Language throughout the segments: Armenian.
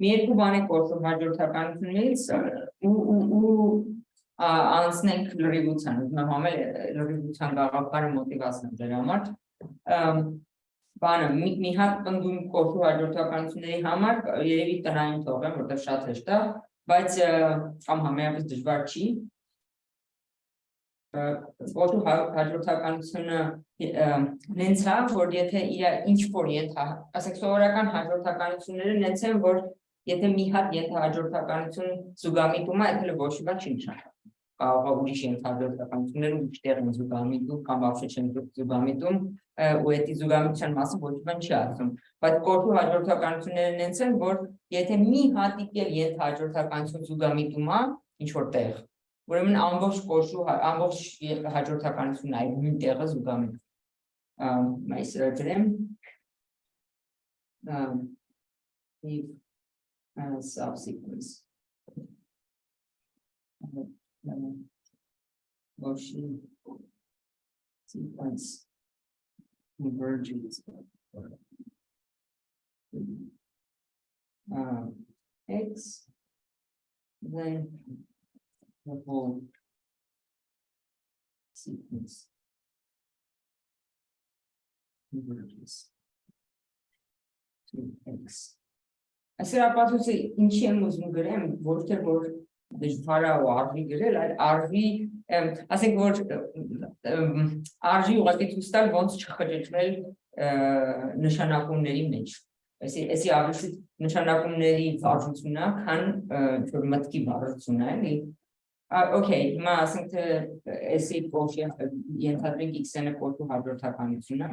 մի երկու բան եք խոսում հաջորդականությունից ու անցնենք լրիվության, ուզում եմ համել լրիվության գաղափարը մոտիվացնեմ ձեր համար բանը մի հատ պնդում կոչու հաջորդականությունների համար երևի տնային թողեմ, որտեղ շատ հեշտ է, բայց կամ համեմատաբար դժվար չի կոչու հաջորդականությունը նենց է, որ եթե ինչ-որ ասենք սովորական հաջորդականությունները նենց են, որ եթե մի հատ ենթահաջորդականություն զուգամիտում է, այդպես ոչ մի բան չի նշանակում կարող է ուրիշ ենթահաջորդականությունները ուրիշ տեղ են զուգամիտում կամ вообще չեն զուգամիտում ու այդ զուգամիտության մասը ոչ մի բան չի ասում բայց կոչու հաջորդականությունները նենց են որ եթե մի հատիկ էլ ենթահաջորդականություն զուգամիտում է ինչ որ տեղ ուրեմն ամբողջ կոչու ամբողջ հաջորդականությունն այլ նույն տեղը զուգամիտում այս գրեմ if subsequence motion sequence converges x then the whole sequence converges to x. Այսրապատուցի ինչի եմ ուզում գրեմ, ոչ թե որ դժվար է ու արժի գրել, այլ արժի, ասենք որ արժի ուղղակի ցույց տալ ոնց չխճճվել նշանակումների մեջ։ Այսի ավելի նշանակումների վարժությունն է, քան որ մտքի վարժությունն է, էլի։ Okay, հիմա ասենք թե այսի փոխի ենթադրենք x-ը կոչու հաջորդականությունը։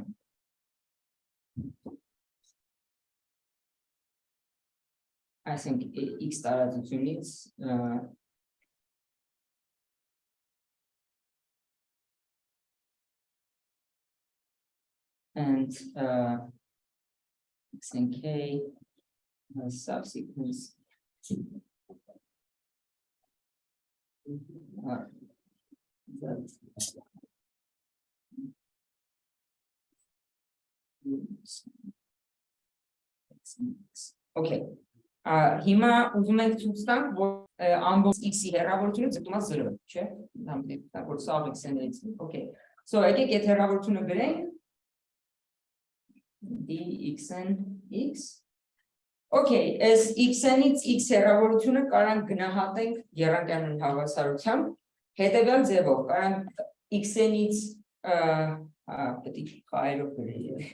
I think x տարածությունից and x and k subsequence okay. Հիմա ուզում ենք ցույց տանք, որ ամբողջ x-ի հեռավորությունը ձգտում է 0, չէ՞։ Որ սա x-ից, okay. So եկեք այդ հեռավորությունը գրենք dxn x. Okay, as x-ից x հեռավորությունը կարանք գնահատենք եռանկյուն հավասարությամբ, հետևյալ ձևով, կարանք x-ից պետք է կայելով գրել,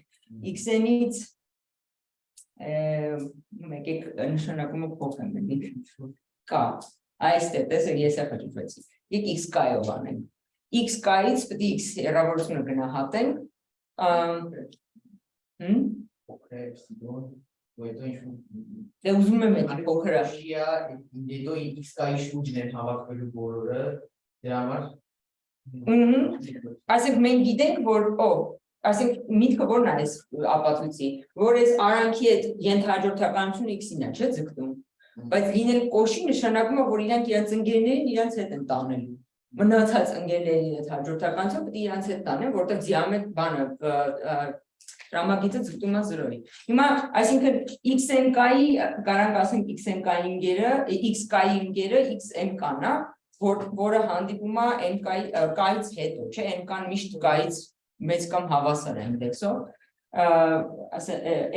x-ից եկեք նշանակումը փոխեմ կա այստեղ տեսեք ես է խճճվեցի եք x կայով անենք x կայից պետք է x հեռավորությունը գնահատենք դե ուզում եմ այդ փոքրը դե x կայի շուրջն են հավաքվելու բոլորը դրա համար ասենք մենք գիտենք որ ասենք միտքը որն է այս ապացույցի, որ այս արանքի այդ ենթահաջորդականությունը x-ին է, չէ՞ ձգտում, բայց լինել կոշի նշանակում է, որ իրանք իրենց ընկերներին իրենց հետ են տանելու, մնացած ընկերների այդ հաջորդականությունը պետք է իրենց հետ տանեն, որտեղ դիամետ բանը տրամագիծը ձգտում է 0-ի։ Հիմա, այսինքն xnk-ի կարանք ասենք xnk-ի ընկերը, x-k-ի ընկերը xmk-ն է, որը հանդիպում է k-ից հետո, չէ՞, nk-ն միշտ k-ից մեծ կամ հավասար է ինդեքսով,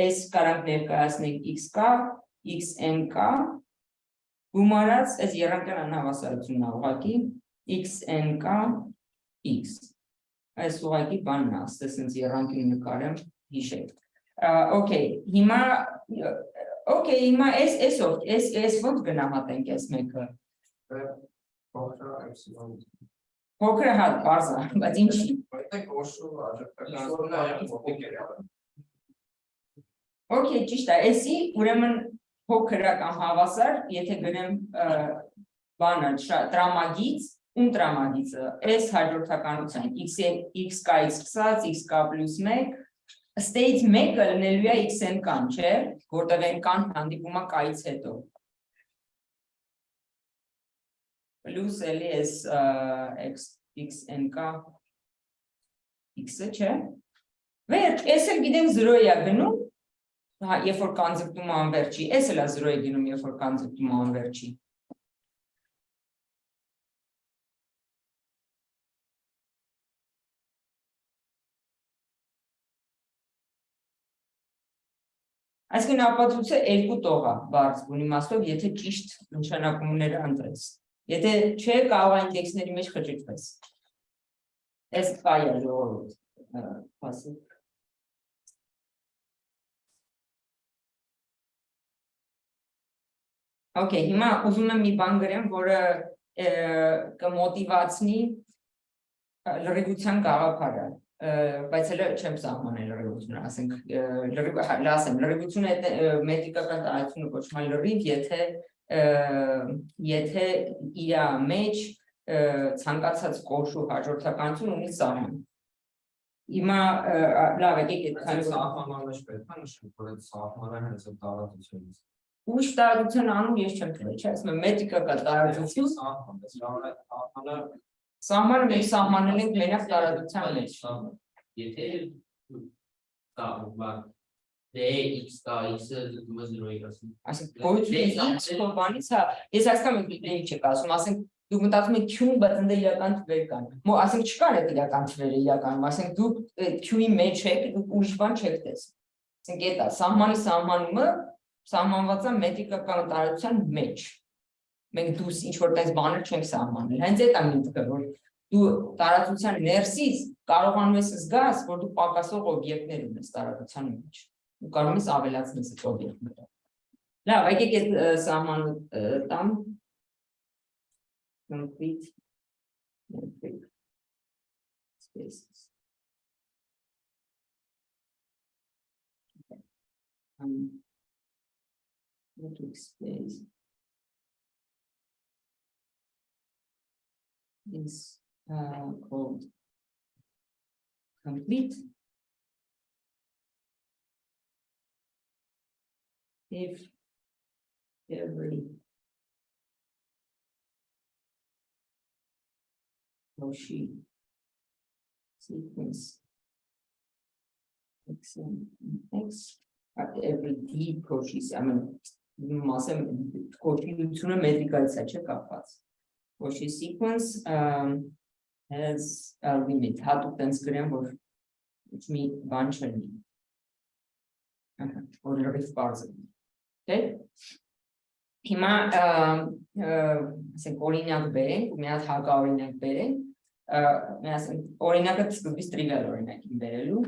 այս կարանք ներկայացնենք xk, xnk, գումարած այս եռանկյուն անհավասարությունն է ուղղակի xnk x, այս ուղղակի բանն է, ասես եռանկյուն նկարեմ հիշեք, okay, հիմա այս ոնց գնահատենք այս մեկը, փոքրը հատ բարձ է, բայց ինչի։ Okay, ճիշտ է, էսի ուրեմն փոքրը կամ հավասար, եթե գրեմ բանը տրամագիծ, ում տրամագիծը, այս հաջորդականության x k-ից սկսած, xk plus 1, ստեից մեկը լնելու է xnk-ն, չէ, որտեղ nk-ն հանդիպում է k-ից հետո։ Plus էլի այս xnk x-ը, չէ։ Վերջ, ես էլ գիտենք 0-ի է գնում, երբ որ կան ձգտումը անվերջի, այս էլ է 0 է գնում, երբ որ կան ձգտումը անվերջի։ Այսինքն ապացույցը երկու տող է բարձ բուն իմաստով, եթե ճիշտ նշանակումները ընտրես։ Եթե չէ, կարող է ինդեքսների մեջ խճճվես։ Այս կայ է ժողովուրդ, ասի։ Okay, հիմա ուզում եմ մի բան գրեմ, որը կմոտիվացնի լրիվության գաղափարը, բայց հələ չեմ սահմանել լրիվությունը, ասենք, լրիվությունը մետրիկական տարածությունը կոչվում է լրիվ, եթե իր մեջ ցանկացած կոշու հաջորդականություն ունի սահման։ Հիմա լավ է, եկեք սահմանման մեջ պետք է նշենք, որ այդ սահմանը հենց այդ տարածությունից։ Ուրիշ տարածության անուն ես չեմ տվել, չէ՞, ասում եմ մետրիկական տարածություն։ Սահմանը մենք սահմանել ենք մենակ տարածության մեջ։ Եթե x կա, x-ը դու 0-ի ասում։ Ասենք գոյությունը x բանից, հա, ես հասկանում եմ դու ինչ եք ասում, ասենք դուք մտածում եք q-ն, բայց ընդ իրական թվեր կան։ Ասենք չկան այդ իրական թվերը իրականում, ասենք դուք q-ի մեջ եք, դուք ուրիշ բան չեք տեսնում։ Ասենք դա սահմանի սահմանումը սահմանված է մետրիկական տարածության մեջ։ Մենք դուս ինչ-որ տես բաներ չենք սահմանել։ Հենց այդ է միտքը, որ դու տարածության ներսից կարողանում ես զգաս, որ դու պակասող օբյեկտներ ունես տարածության մեջ։ Դու կարող ես ավելացնել այդ օբյեկտները։ Լավ, եկեք այդ սահմանը տամ։ Complete metric spaces. Metric space is called complete if every Cauchy sequence x and x at every d Cauchy, I mean, Cauchy-ությունը մետրիկայից է, չէ՞ կապված։ Cauchy sequence has a limit, հատուկ տենց գրեմ, որ ոչ մի բան չլինի։ Որ լրիվ պարզ է։ Okay? Հիմա ասենք օրինակ բերենք, ու մի հատ հակաօրինակ բերենք, օրինակը սկզբից տրիվիալ օրինակ եմ բերելու։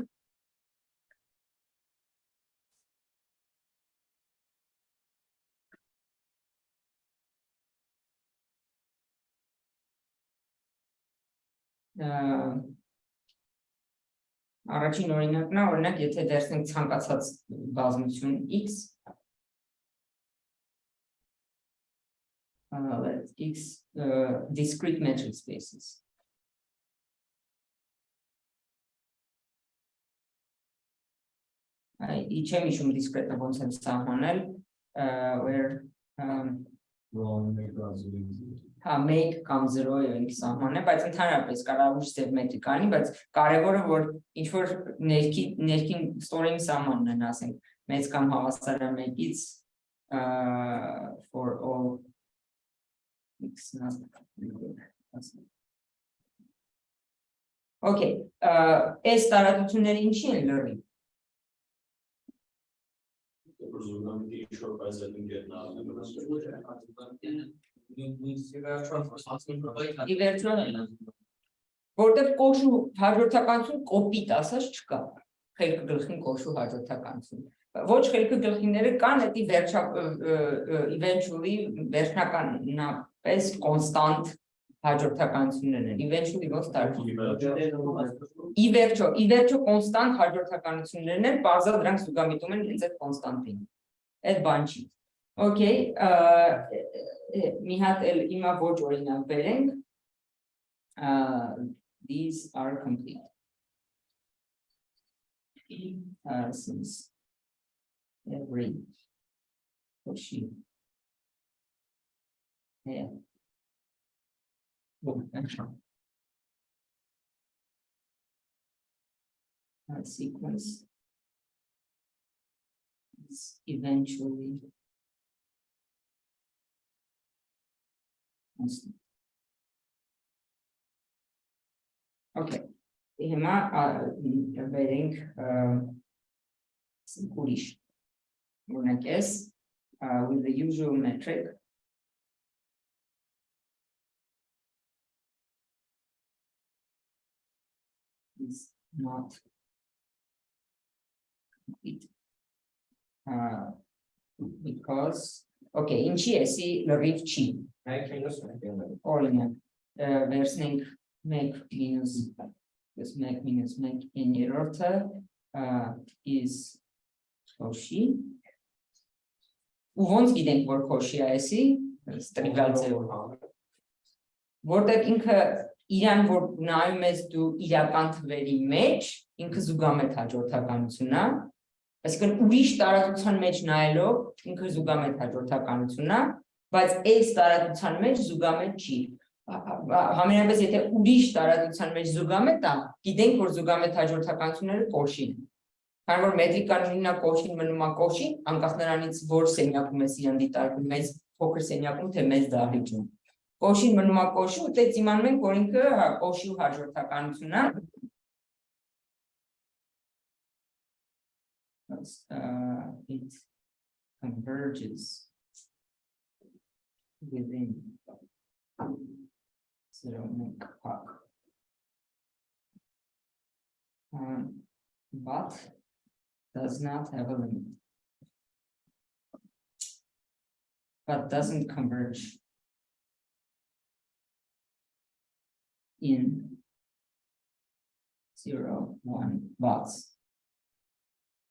Առաջին օրինակն է, օրինակ, եթե դերսենք ցանկացած բազմություն x, let's x discrete metric spaces. Չեմ հիշում discrete-ը ոնց եմ սահմանել, where make կամ 0 ենք սահմանել, բայց ընդհանրապես կարող է ստեղ մետրիկանի, բայց կարևորը որ ինչ որ ներքին ստորին սահմանն են, ասենք, մեծ կամ հավասարը 1-ից for all x not Okay, այս տարածությունները ինչի են լրիվ։ Որտեղ կոշու հաջորդականություն կոպիտ ասած չկա, խելքը գլխին կոշու հաջորդականություն։ Ոչ խելքը գլխիները կան, էդի eventually վերջնականապես կոնստանտ հաջորդականություններ են, eventually ոնց տարբեր։ Ի վերջո կոնստանտ հաջորդականություններն են, բարձր դրանք զուգամիտում են հենց այդ կոնստանտին։ Այդ բան չի։ Okay, մի հատ էլ հիմա ոչ օրինակ բերենք։ These are complete. Since every Cauchy sequence is eventually constant. Okay. Հիմա վերենք ուրիշ օրինակ with the usual metric is not complete because okay ինչի էսի լրիվ չի օրինակ վերցնենք 1 minus this make minus make in երրորդը is Koshi ու ոնց գիտենք որ Koshi է էսի տրիվիալ ձևով որտեղ ինքը իրան որ նայում ես դու իրական թվերի մեջ ինքը զուգամետ հաջորդականություն է այսինքն ուրիշ տարածության մեջ նայելով ինքը զուգամետ հաջորդականություն է բայց այս տարածության մեջ զուգամետ չի Համենայնպես եթե ուրիշ տարածության մեջ զուգամետ է, գիտենք որ զուգամետ հաջորդականությունները կոշին են։ Քանի որ մետրիկան նույնա կոշին մնում է կոշին, անկախ նրանից որ սենյակում ես իրան դիտարկում, մեծ փոքր սենյակում թե մեծ դահլիճում։ Կոշին մնում է կոշի, ու դից իմանում ենք որ ինքը կոշի հաջորդականություն է։ It converges within 0 make pack but does not have a limit but doesn't converge in 0 1 bots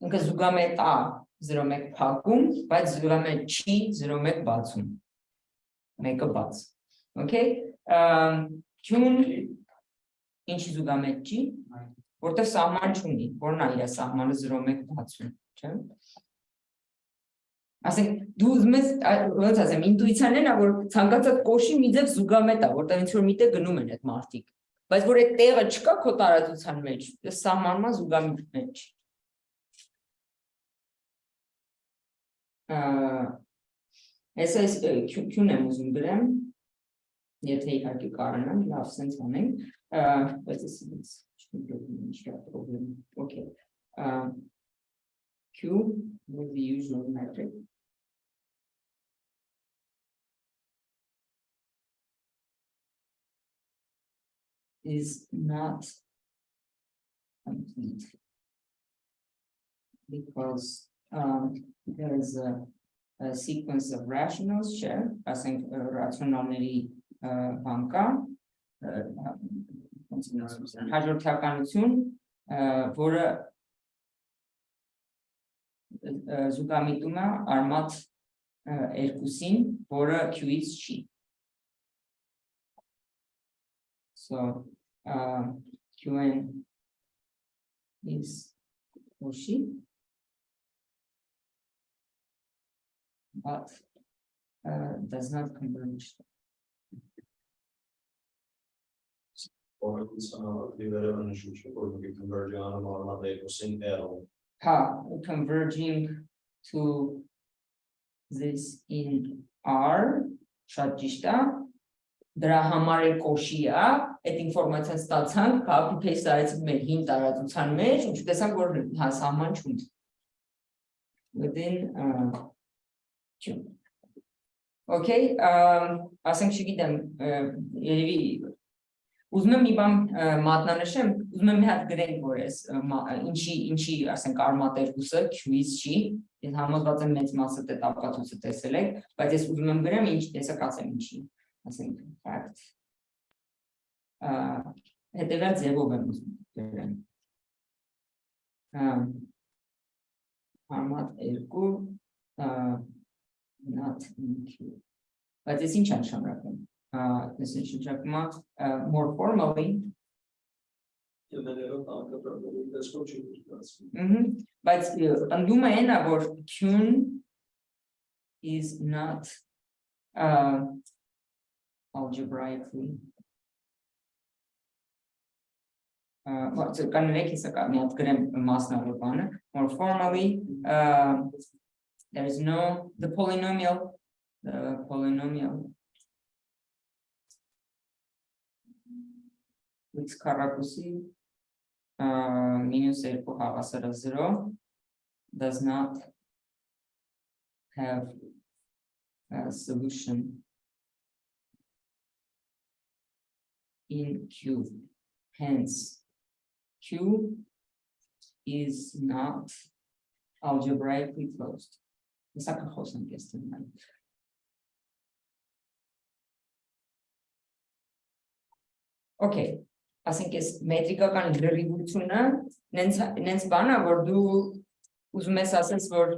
ինքը զուգամետ է 0 1 փակում բայց զուգամետ չի 0 1 բացում մեկը բաց Okay, Q-ն ինչի զուգամետ չի, որտեղ սահման չունի, որն է իր սահմանը 0-1 բացում, չէ՞։ Ասենք դու ուզում ես, ոնց ասեմ, ինտուիցիան է, որ ցանկացած կոշի մի ձև զուգամետ է, որտեղ ինչ որ միտեղ գնում են այդ մարդիկ, բայց որ այդ տեղը չկա քո տարածության մեջ, սահմանման զուգամետ մեջ։ Այս Q-ն եմ ուզում գրեմ Եթե իհարկե կարողանամ, լավ sense անենք, բայց it's problem. Okay. Q with the usual metric. Is not complete because there is a sequence of rationals share, I think rationality banka հաջորդականություն որը զուգամիտում է արմատ երկուսին որը Q-ից չի so Qn is Koshi but does not converge converging to this in R, շատ ճիշտ է, դրա համար էլ կոշի է, այդ ինֆորմացիան ստացանք, copy-paste արեցինք մեր հին տարածության մեջ, ու չտեսանք, որ սահման չունի։ Within Q. Okay, ասենք չգիտեմ, երևի Ուզում եմ մի բան մատնանշեմ, ուզում եմ մի հատ գրենք, որ ես ինչի, ասենք, արմատ երկուսը Q-ից չի, ես համոզված եմ մեծ մասը դե տապակացուցը տեսել եք, բայց ես ուզում եմ գրեմ ինչ տեսակ ասեմ ինչի, ասենք, fact, հետևյալ ձևով եմ ուզում գրեմ, արմատ երկու, not in Q, բայց ես ինչ են շամրակում, this is more formally. But Q is not algebraically. More formally, there is no the polynomial x քառակուսի minus 2 հավասար 0 does not have a solution in Q. Hence, Q is not algebraically closed. Okay, I think it's մետրիկական լրիվությունը նենց բան է, որ դու ուզում ես ասես, որ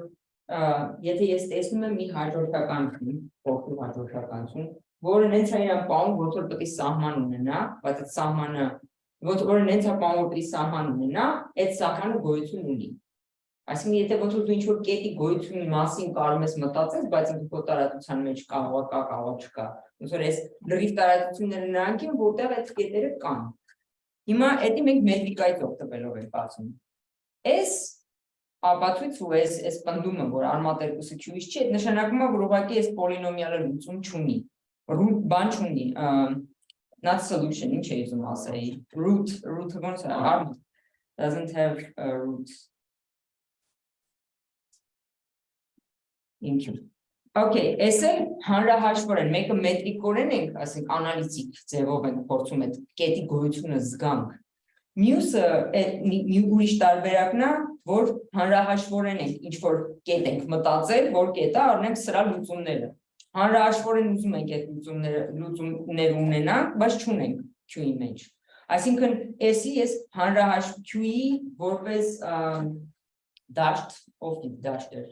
եթե ես տեսնում եմ մի հաջորդականություն, փոքր հաջորդականություն, որը նենց է իրան պահում, որ պետք է սահման ունենա, բայց այդ սահմանը, որը նենց է պահում, որ պետք է սահման ունենա, այդ սահմանը գոյություն ունի։ Այսինքն, եթե ոնց որ դու ինչ-որ կետի գոյությունի մասին կարող ես մտածես, բայց քո տարածության մեջ կարող չկա։ Ոնց որ այս լրիվ տարածությունները նրանք են, որտեղ այդ կետերը կան։ Հիմա էդի մենք մետրիկայից օգտվելով ենք ասում։ Այս ապացույց ու այս պնդումը, որ արմատերկուսը Q-ից չի, այդ նշանակում է, որ ուղղակի այս պոլինոմիալը լուծում չունի, բան չունի, not solution, ինչ է ուզում ասեի, root ոնց է, armat doesn't have a root in Q. Okay, այս էլ հանրահաշվորեն, մեկը մետրիկորեն ենք, ասենք անալիտիկ ձևով ենք փորձում այդ կետի գոյությունը զգանք։ Մյուսը մի ուրիշ տարբերակն է, որ հանրահաշվորեն ենք ինչ-որ կետ ենք մտածել, որ կետը առնենք սրա լուծումները։ Հանրահաշվորեն ուզում ենք այդ լուծումները ունենանք, բայց չունենք Q-ի մեջ։ Այսինքն, էսի ես հանրահաշվ Q-ի որպես դաշտ, ով դաշտ էր։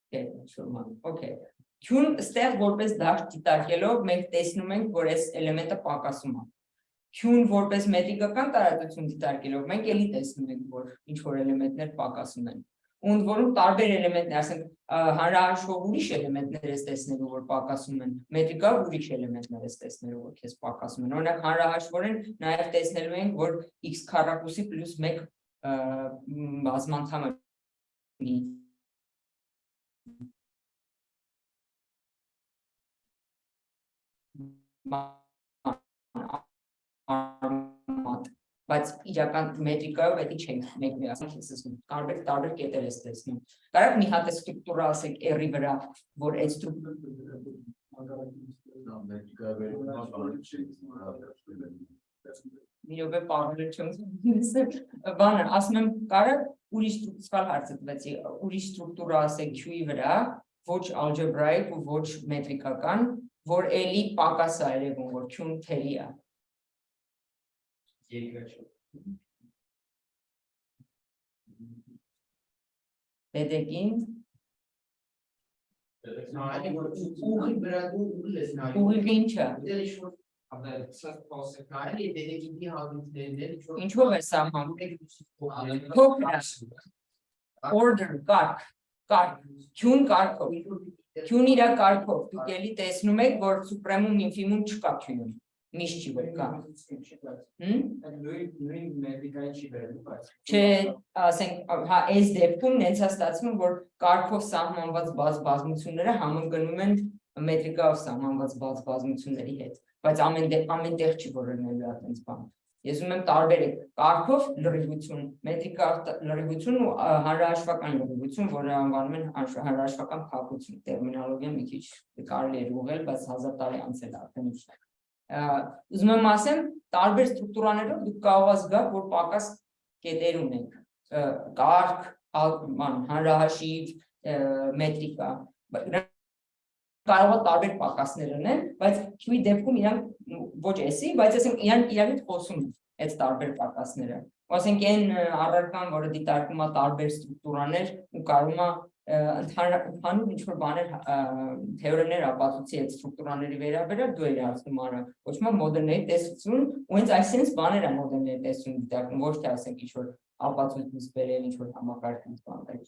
Okay. Q-ն ստեղ որպես դաշտ դիտարկելով մենք տեսնում ենք, որ այս էլեմենտը պակասում է։ Q-ն որպես մետրիկական տարածություն դիտարկելով մենք էլի տեսնում ենք, որ ինչ-որ էլեմենտներ պակասում են։ Ու որում տարբեր էլեմենտներ, ասենք հանրահաշվով ուրիշ էլեմենտներ ես տեսնելու, որ պակասում են, մետրիկա ուրիշ էլեմենտներ ես տեսնելու, որ քեզ պակասում են։ Օրինակ հանրահաշվորեն նաև տեսնելու ենք, որ x քառակուսի պլյուս 1 բազմանդամ է։ Բայց իրական մետրիկայով էդի չենք մեկն ասենք ես ասում տարբեր կետեր ես տեսնում կարող մի հատ ստրուկտուրա ասենք R-ի վրա որ այդ Mirove բանը ասում եմ կարող ուրիշ սխալ հարց տվեցի ուրիշ ստրուկտուրա ասենք Q-ի վրա ոչ algebraic ու ոչ մետրիկական որ էլի պակաս է երևում որ Q-ն թելի է Դեդեկին ուղիղ ինչը Ինչով է սահման Order, կարգ Q-ն կարգով Q-ն իրա կարգով դուք էլի տեսնում եք որ սուպրեմում ինֆիմում չկա Q-ում Միշտ չի որ կա Չէ, ասենք, հա, այս դեպքում նենց է ստացվում, որ կարգով սահմանված բազմությունները համընկնում են մետրիկայով սահմանված բազմությունների հետ, բայց ամենտեղ չի որ լինելու այդպես բան։ Ես ուզում եմ տարբերել կարգով լրիվություն, մետրիկայով լրիվություն ու հանրահաշվական լրիվություն, որը անվանում են հանրահաշվական փակություն, տերմինոլոգիան մի քիչ կարելի է ուղղել, բայց 1000 տարի անց է արդեն ուշ։ Ուզում եմ ասեմ, տարբեր ստրուկտուրաներով դուք կարող եք զգալ, որ պակաս կետեր ունենք, կարգ, հանրահաշիվ, մետրիկա, կարող է տարբեր պակասներ ունեն, բայց Q-ի դեպքում իրանք ոչ էսի, բայց իրանք իրարից խոսում են այդ տարբեր պակասները։ Ասենք այն առարկան, որը դիտարկում է տարբեր ստրուկտուրաներ ու կարող է ընդհանուր ինչ-որ բաներ թեորեմներ ապացուցի այդ ստրուկտուրաների վերաբերյալ դու ես ասում արա ոչ մի մոդելների տեսություն ու հենց այսպես բաներ է մոդելների տեսություն դիտարկում ոչ թե ասենք ինչ-որ ապացույց բերել ինչ-որ համակարգից բաներ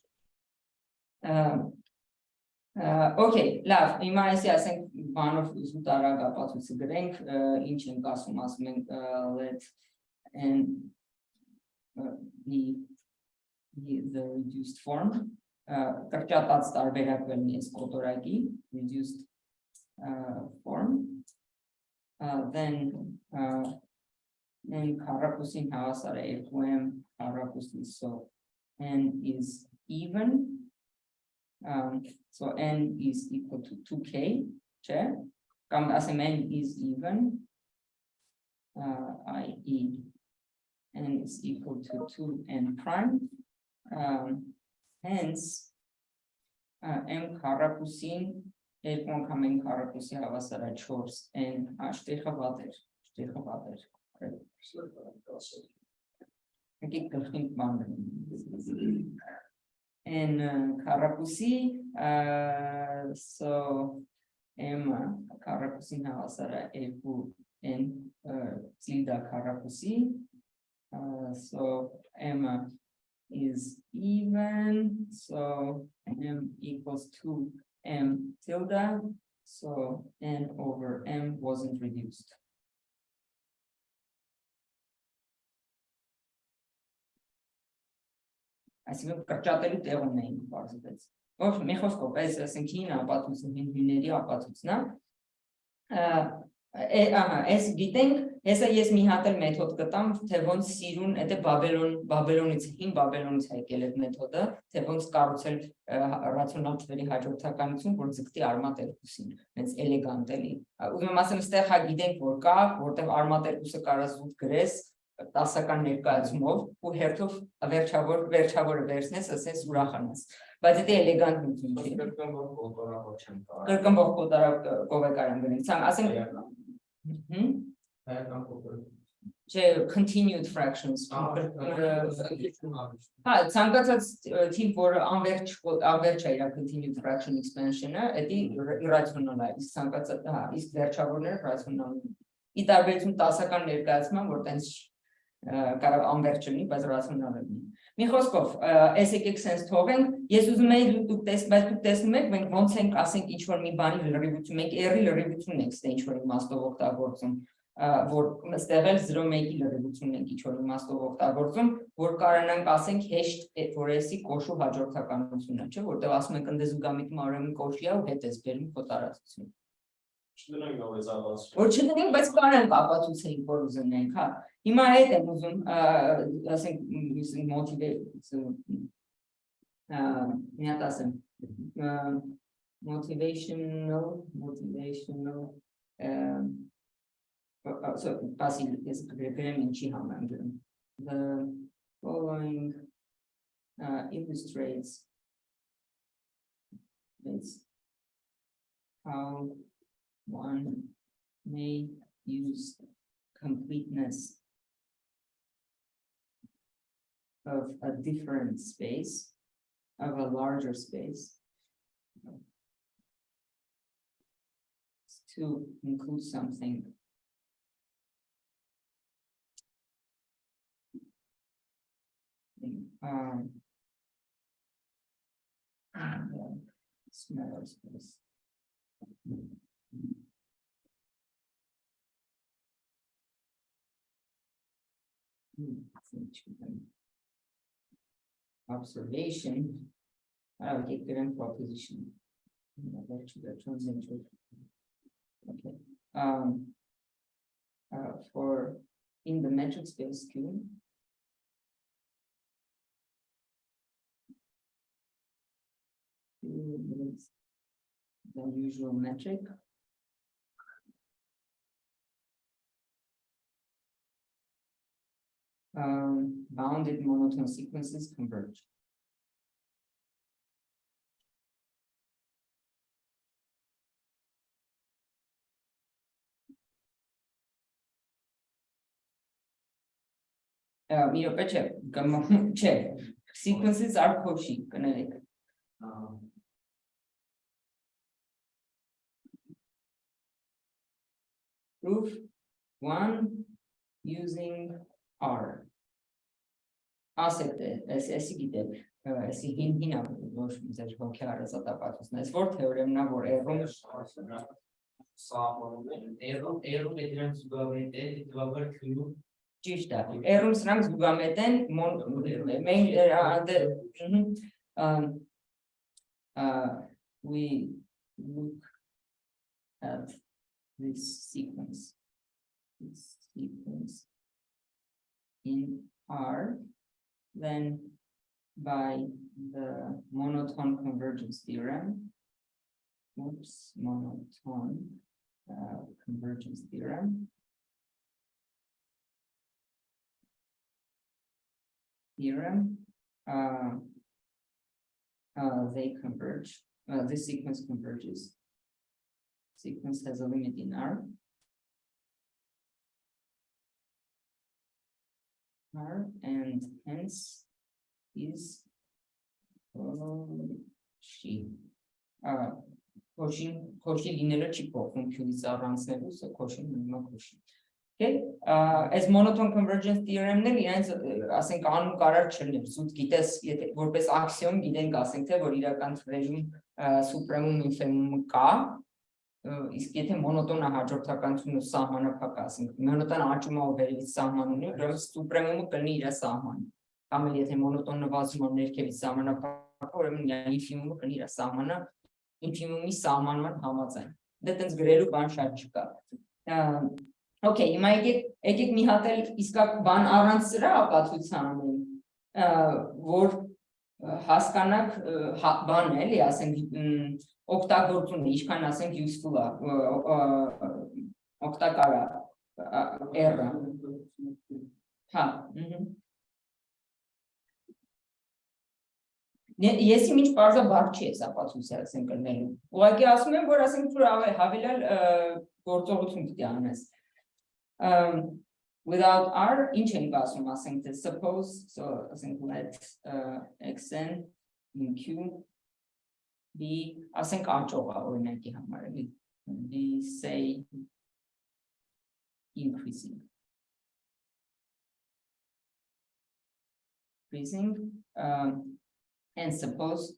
Okay, լավ, հիմա այսի ասենք բանով ուզում տարակ ապացույցը գրենք, ինչ ենք ասում ենք let and the reduced form կրճատած տարբերակ լինի այս կոտորակի reduced form then n քառակուսին հավասար է 2m քառակուսի so n is even so n is equal to 2k չէ կամ ասեմ n is even i.e. n is equal to 2n prime hence m քառակուսին 2 անգամ n քառակուսի հավասար է 4n շտիխը վատեր Եկեք գլխինք բանը n քառակուսի so m քառակուսին հավասար է 2n tilde քառակուսի so m is even so m equals 2m tilde so n over m wasn't reduced Այսինքն կրճատելու տեղում էինք բարձրացած։ Ոչ, մի խոսքով, այս ասենք հին ապացույցն, հինների ապացույցն է։ Այս գիտենք, հեսա ես մի հատ էլ մեթոդ կտամ, թե ոնց սիրուն, դա Բաբելոնից, հին Բաբելոնից եկել այդ մեթոդը, թե ոնց կառուցել ռացիոնալ թվերի հաջորդականություն, որ ձգտի արմատերկուսին, հենց էլեգանտ էլի։ Ուզում եմ ասեմ, այստեղ հա գիտենք, որ կա, որտեղ արմատերկուսը կարա զուտ գրես տասական ներկայացումով ու հերթով վերջավորը վերցնես, ասես ուրախանաս, բայց դա էլեգանտություն չի։ Կրկնվող կոտորակով է կարամ գնենք, ասենք continued fractions, ցանկացած թիվ, որը անվերջ է իր continued fraction expansion-ը, դա irrational է, իսկ ցանկացած, իսկ վերջավորները rational են։ Ի տարբերություն տասական ներկայացման, որ տենց կարող անվերջ լինի, բայց ռացիոնալ լինի։ Մի խոսքով, այս եկեք sense թողենք, ես ուզում եի դուք տեսնում եք, մենք ոնց ենք ասենք ինչ-որ մի բանի լրիվություն, մենք r-ի լրիվությունն ենք ստե ինչ-որ իմաստով օգտագործում, որ ստեղ էլ 0.1-ի լրիվությունն ենք ինչ-որ իմաստով օգտագործում, որ կարողանանք ասենք հեշտ որ էսի կոշու հաջորդականությունը, չէ՞, որտեղ ասում ենք ընդեզուգամիտը ուրեմն կոշի է ու հետ էս բերում քո տարածությունը։ Որ չդնենք, բայց կարանք ապացուցենք, որ ուզենենք, հա։ Հիմա հետ եմ ուզում, ասենք մի հատ ասեմ, motivational, պասիլ, ես գրեմ ինչի համար գրեմ, the following illustrates how one may use completeness of a different space, of a larger space, to include something smaller space. Observation. I'll get given proposition. Okay. For in the metric space Q. Q is the usual metric. Bounded monotone sequences converge. Sequences are Cauchy. Proof 1 using R. Ասեք, էսի գիտեք, էսի հին ոչ ձեր հոգի հարազատապատուսն, ես որ թեորեմն է, որ R-ում R-ում է դրանց զուգավետ է, դիվաբար Q-ում ճիշտ է, R-ում սրանք զուգամետ են, we look at this sequence in R, then by the monotone convergence theorem, monotone convergence theorem, they converge. This sequence converges. Sequence has a limit in R. And hence is Cauchy լինելը չի փոխվում Q-ից առանցնելու, սա Cauchy նույնը Cauchy։ Okay, as monotone convergence theorem-ներ իրենց ասենք անուն կարար չլներ, զուտ գիտես, եթե որպես աքսիոմ գիտենք ասենք թե որ իրական թվերում սուպրեմում ինֆեմումը կա, իսկ եթե մոնոտոնը հաջորդականությունը սահմանափակ ասենք, մոնոտոնը աճում է վերևից սահման ունի, ուրեմն սուպրեմումը կլինի իր սահմանը։ Կամ էլ եթե մոնոտոնը նվազում է ներքևից սահմանափակ, ուրեմն ինֆիմումը կլինի իր սահմանը, ինֆիմումի սահմանման համաձայն։ Դա տենց գրելու բան շատ չկա։ Okay, հիմա եկեք մի հատ էլ իսկակ բան առանց սրա ապացույցան անենք, որ հասկանանք բան էլի, ասենք օգտագործումը, ինչքան ասենք useful է, օգտակար է R-ը։ Հա, Ես ինչ բարձաբար չի ես ապացույցը ասենք կրնելու։ Ուղղակի ասում եմ, որ ասենք որ հավելյալ գործողություն պիտի անես։ Without R, ինչ ենք ասում, ասենք թե suppose, so ասենք let xn in Q be, ասենք աճող է օրինակի համար, be say increasing, and suppose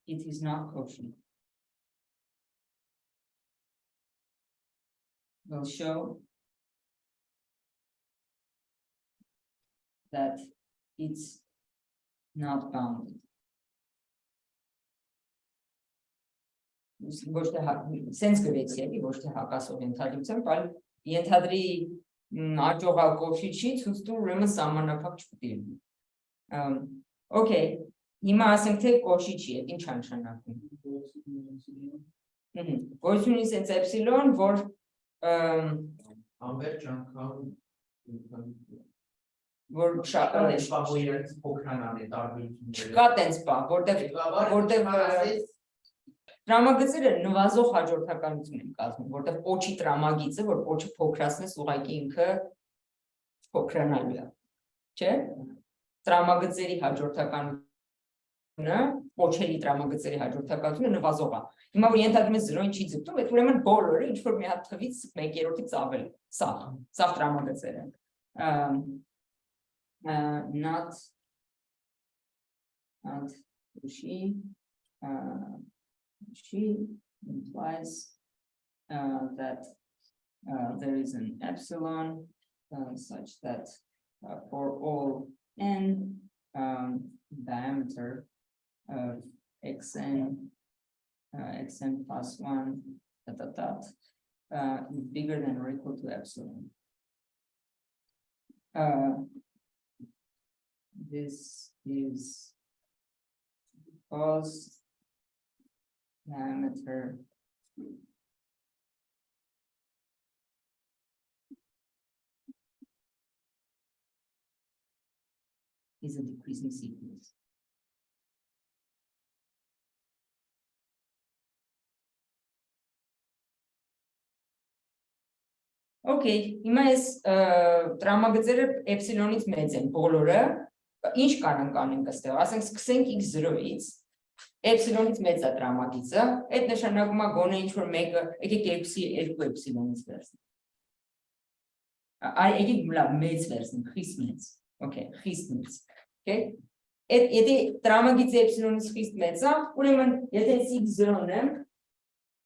it is not Cauchy. We'll show that it's not bounded. Sense գրեցի էլի, ոչ թե հակասող ենթադրությամբ, այլ ենթադրի աճողալ Cauchy չի, ցույց տուր ուրեմն սահմանափակ չպիտի լինի։ Okay, հիմա ասենք թե Cauchy չի, այդ ինչ նշանակում։ Գոյություն ունի սենց էպսիլոն, որ անվերջ անգամ որ շատ չկա տենց բան, որտեղ տրամագծերը նվազող հաջորդականություն են կազմում, որտեղ պոչի տրամագիծը, որ պոչը փոքրացնես ուղղակի ինքը փոքրանալու է, չէ՞։ Տրամագծերի հաջորդականությունը, պոչերի տրամագծերի հաջորդականությունը նվազող է։ Հիմա որ ենթադրում ես 0-ին չի ձգտում, այդ ուրեմն բոլորը ինչ որ մի հատ թվից 1/3-ից ավել, սաղ տրամագծերը։ Not she implies that there is an epsilon such that for all n diameter of xn plus 1 is bigger than or equal to epsilon. This is because diameter is a decreasing sequence. Okay, հիմա այս տրամագծերը էպսիլոնից մեծ են բոլորը, ինչ կանենք անենք այստեղ, ասենք սկսենք x0-ից, էպսիլոնից մեծ է տրամագիծը, այդ նշանակում է գոնե ինչ որ մեկը, եկեք երկու էպսիլոնից վերցնենք։ Այ եկեք մեծ վերցնենք, խիստ մեծ, okay, խիստ մեծ, okay։ Եթե տրամագիծը էպսիլոնից խիստ մեծ է, ուրեմն եթե x0-ն եմ,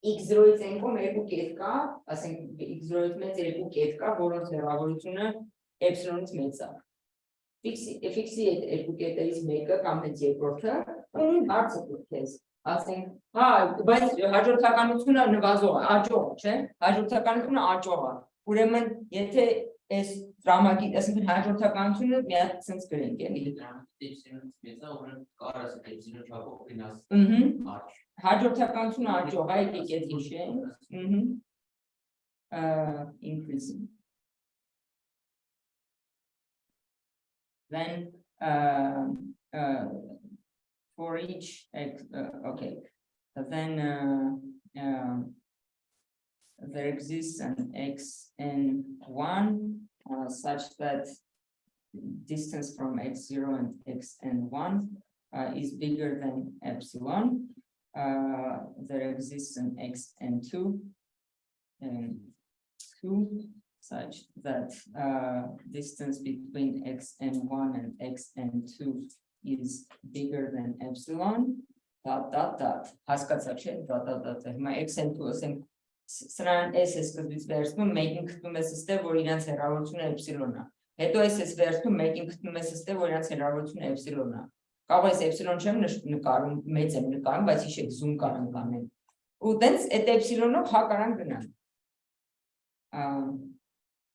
x0-ից ենքում երկու կետ կա, ասենք x0-ից մեծ երկու կետ կա, որոնց հեռավորությունը էպսիլոնից մեծ է։ Ֆիքսի այդ երկու կետերից մեկը կամ հենց երկրորդը ունի հարցը քեզ։ Ասենք, հա, բայց հաջորդականությունը նվազող է, աճող է, չէ՞։ Հաջորդականությունը աճող է։ Ուրեմն, եթե այս դրամագի, այսինքն հաջորդականությունը մի հատ sense գրենք, էլի։ Էպսիլոնից մեծա, ուրեմն կարա ասել էպսիլոն չափով գնաս աճ։ Հաջորդականությունը աճող է, եկեք հիշենք։ Increasing. Then for each x, okay, then there exists an xn1 such that distance from x0 and xn1 is bigger than epsilon. There exists an xn2 and 2 such that distance between xn1 and xn2 is bigger than epsilon. Հասկացա չէ, հիմա xn2 ասենք սրան s սկզբից վերցնում, մեկին գտնում ես ստե, որ իրանց հեռավորությունը էպսիլոն է։ Հետո s վերցնում, մեկին գտնում ես ստե, որ իրանց հեռավորությունը էպսիլոն է։ Կարող ես էպսիլոն չեմ նկարում, մեծ եմ նկարում, բայց հիշեք զում կարան կանեն։ Ու տենց այդ էպսիլոնով հա կարան գնան։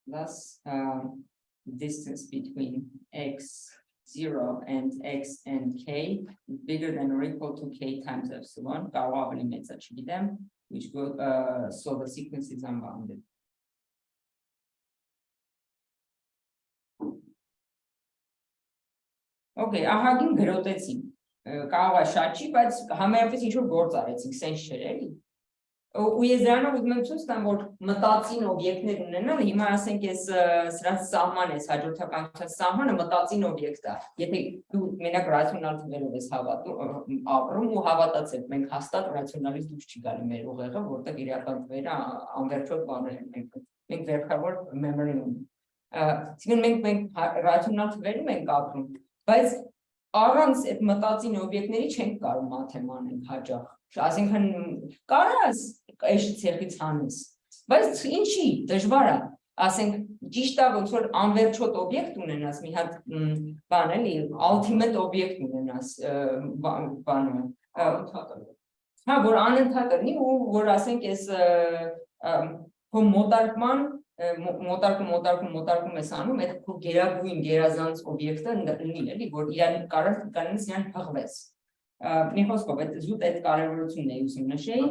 Thus distance between x0 and x and k is bigger than or equal to k times epsilon. Which go so the sequence is unbounded. Okay, ահագին գրոտեցին։ Կարող է շատ չի, բայց համարապես ինչ որ գործ արեցինք, sense չէր էլի։ Ու ես դրանով ուզում եմ ցույց տամ, որ մտածին օբյեկտներ ունենալ, հիմա ասենք ես սրանց սահման ես, հաջորդականության սահմանը մտածին օբյեկտ է։ Եթե դու մենակ ռացիոնալ թվերով ես ապրում ու հավատացել, մենք հաստատ ռացիոնալից դուրս չի գալի մեր ուղեղը, որտեղ իրական թվերը անվերջոտ բաներ են, մենք վերջավոր memory ունենք։ Այսինքն մենք ռացիոնալ թվերում ենք ապրում, բայց առանց այդ մտածին օբյեկտների չենք կարող մաթեմ անենք հաճախ։ Այսինքն կարաս այս ցեղից հանես, բայց ինչի դժվար է, ասենք ճիշտ է ոնց որ անվերջոտ օբյեկտ ունենաս, մի հատ բան էլի, ultimate օբյեկտ ունենաս, բանը, հա, որ անընդհատ լինի ու որ ասենք այս քո մոտարկում ես անում, այդ քո գերագույն գերազանց օբյեկտը լինի, էլի, որ իրան կանոնից իրան փղվես։ Մի խոսքով այդ զուտ այդ կարևորությունն է ուզում նշեի։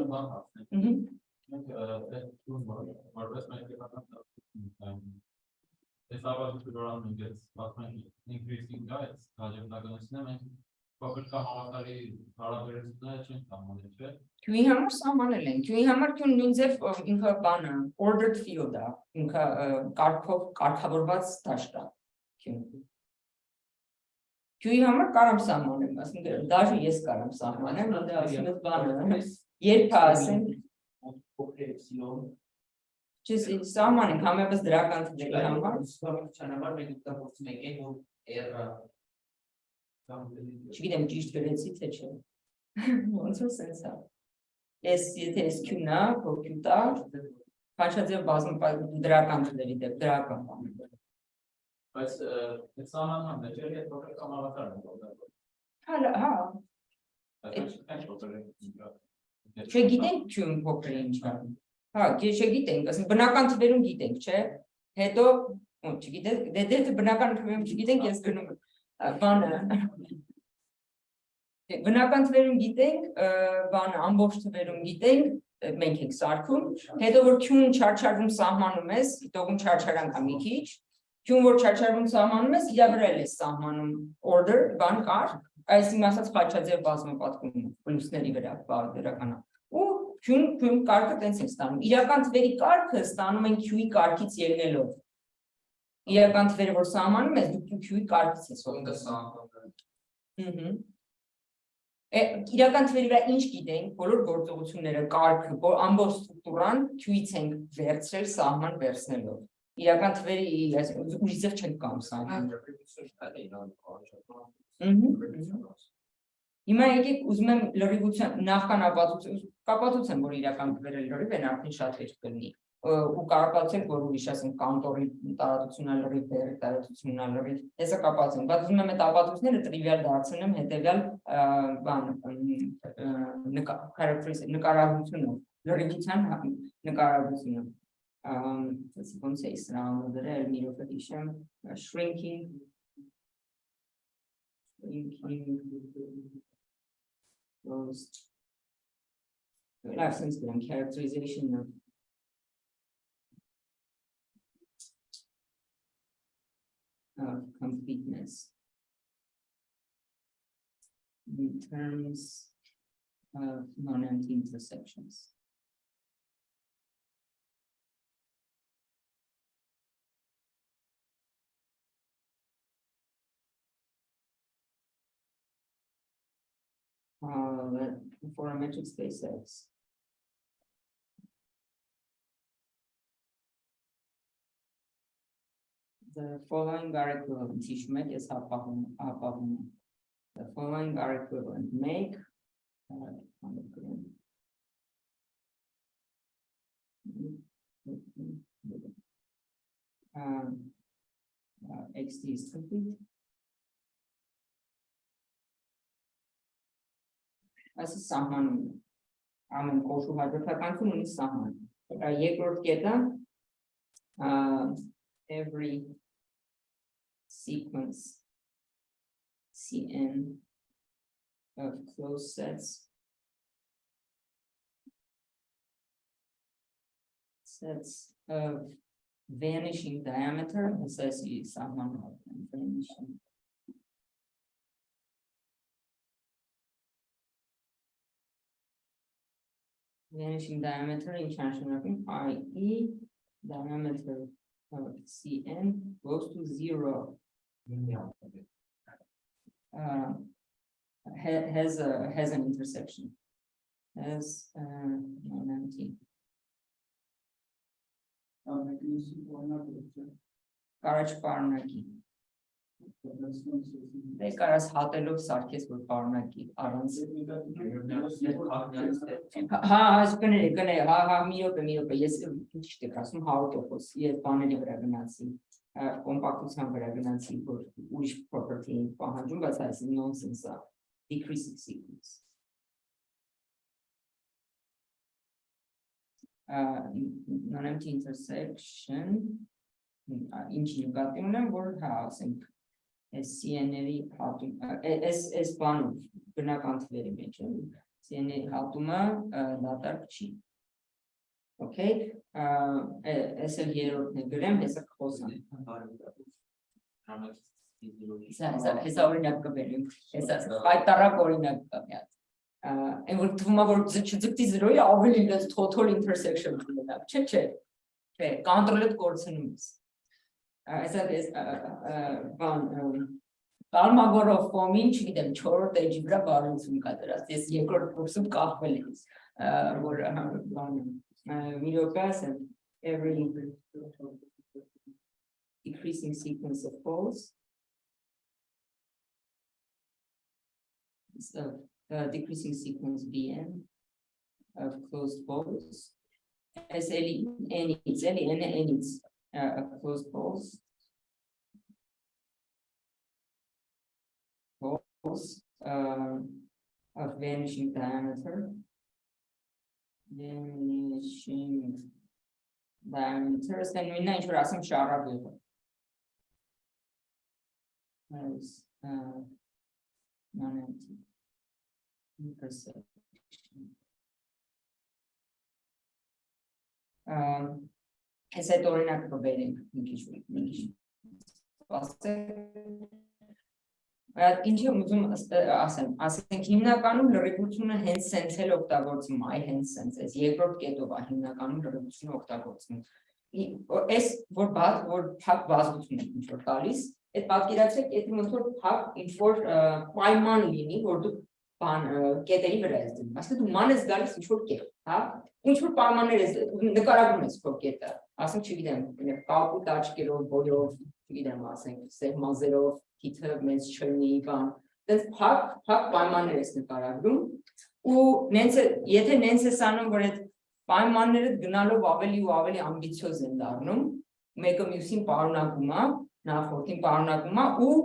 Q-ի համար սահմանել են, Q-ի համար Q-ն նույն ձև ինքը բանը, ordered field է, ինքը կարգավորված դաշտ է Q-ն։ Q-ի համար կարամ սահմանեմ, ասենք դաժե ես կարամ սահմանեմ, ասում ես բանը, երբ ասենք սահմանենք համեմատած դրական թվերի համար, չգիտեմ ճիշտ գրեցի թե չէ, ոնց որ սենց է, եթե ես Q-ն է, որ Q-տա, խաչաձև դրական թվերի դեպ, դրական բանը։ Բայց այս սահմանն է, չէ՞ այդ փոքր կամ ավատարն է։ Հա։ Չգիտենք Q-ն փոքր ինչ է։ Հա, չգիտենք, ասենք բնական թվերում գիտենք, չէ՞։ Հետո, չգիտենք, դե բնական թվերում չգիտենք, ես գնում բանը։ Բնական թվերում գիտենք, բանը ամբողջ թվերում գիտենք, մենք ենք սարքում, հետո որ Q-ն չարչարվում սահմանում ես, դողում չարչարանք է մի քիչ, Q-ն որ չարչարվում սահմանում ես, իրա վրա ես սահմանում order, բան կար, այսինքն ասած խաչաձև բազմապատկում պլյուսների վրա դրական է։ Ու Q-ն կարգը տենց է ստանում։ Իրական թվերի կարգը ստանում են Q-ի կարգից ելնելով։ Իրական թվերը որ սահմանում ես, դու Q-ի կարգից ես օգտվում։ Իրական թվերի վրա ինչ գիտենք, բոլոր գործողությունները, կարգը, ամբողջ ստրուկտուրան Q-ից ենք վերցրել սահման վերցնելով։ Իրական թվերի ուրիշ ձև չենք կամ սահմանում։ Հիմա եկեք ուզում եմ լրիվության նախքան կապացուցեմ, որ իրական թվերը լրիվ են արդեն շատ հեշտ կլինի։ ու կարողացենք որ ուրիշ ասենք կանտորի տարածությունն լրիվ դեր տարածությունն լրիվ հեսա կապացում բայց ուզում եմ այդ ապացույցները տրիվիալ դարձնեմ հետեւյալ բան նկարագրությունը լրիվության նկարագրությունը ոնց է սրանով դրել մի րոպե հիշեմ shrinking closed license and characterization of completeness in terms of non-empty intersections. For a metric space X. The following are equivalent. Is the following are equivalent. Make XT is complete. As a Saman, I'm also hydrocarbon Saman. Every sequence Cn of closed sets of vanishing diameter, as I see someone vanishing. Vanishing diameter in transformation, i.e. diameter of Cn goes to 0. Has an intersection. Has non-empty. Կարաչ պարունակի։ Դե կարաս հատելով սարքես որ պարունակի առանց։ Հա, կներ, հա, մի րոպե, ես ինչ եք ասում 100%, ես բաների վրա գնացի, կոմպակտության վրա գնացի, որ ուրիշ property են պահանջում, բայց այս nonsense է, decreasing sequence։ Non-empty intersection ինչի նկատի ունեմ, որ հա, ասենք, CN-երի հատում, այս բանով բնական թվերի մեջ է, CN-երի հատումը դատարկ չի։ Okay, այս էլ երրորդն է գրեմ, հեսա կխոսամ։ Հեսա օրինակ կբերեմ, հեսա պայտարակ օրինակ կա միած։ Այն որ թվում է, որ չձգտի զրոյի ավելի լեզ total intersection կունենակ, չէ, կոնտրոլետ կորցնում ես։ Այսա բան, Kalmagorov ֆոմին, չգիտեմ, 4-րդ էջի վրա բարություն կա դրած, ես երկրորդ կուրսում կախվել ես, որ մի րոպե ասեմ, every decreasing sequence of poles, decreasing sequence Bn of closed poles, as any closed poles of vanishing diameter, then we know you're asking Shara as non-empty intersection. As I told you, I'm providing Ինչի ուզում ասենք հիմնականում լրիվությունը հենց սենց էլ օգտագործում, այ հենց սենց, այս երկրորդ կետով է հիմնականում լրիվությունը օգտագործում։ Այս որ փակ բազմություն ինչ որ տալիս, այդ պատկերացրեք, եթե ոնց որ փակ ինչ որ պայման լինի, որ դու բան կետերի վրա ես դնում, ասենք դու ման ես գալիս ինչ որ կետ, հա, ինչ որ պայմաններ ես նկարագրում ես քո կետը, ասենք չգիտեմ, կապուտ աչքերով, բոյով, չգիտեմ, ասենք սև մազերով Թիթը մեծ չլինի բան, դες փակ պայմաններ ես նկարագրում ու եթե նենց ես անում, որ այդ պայմանները գնալով ավելի ու ավելի ամբիցիոզ են դառնում, մեկը մյուսին պարունակում է, նախորդին պարունակում է ու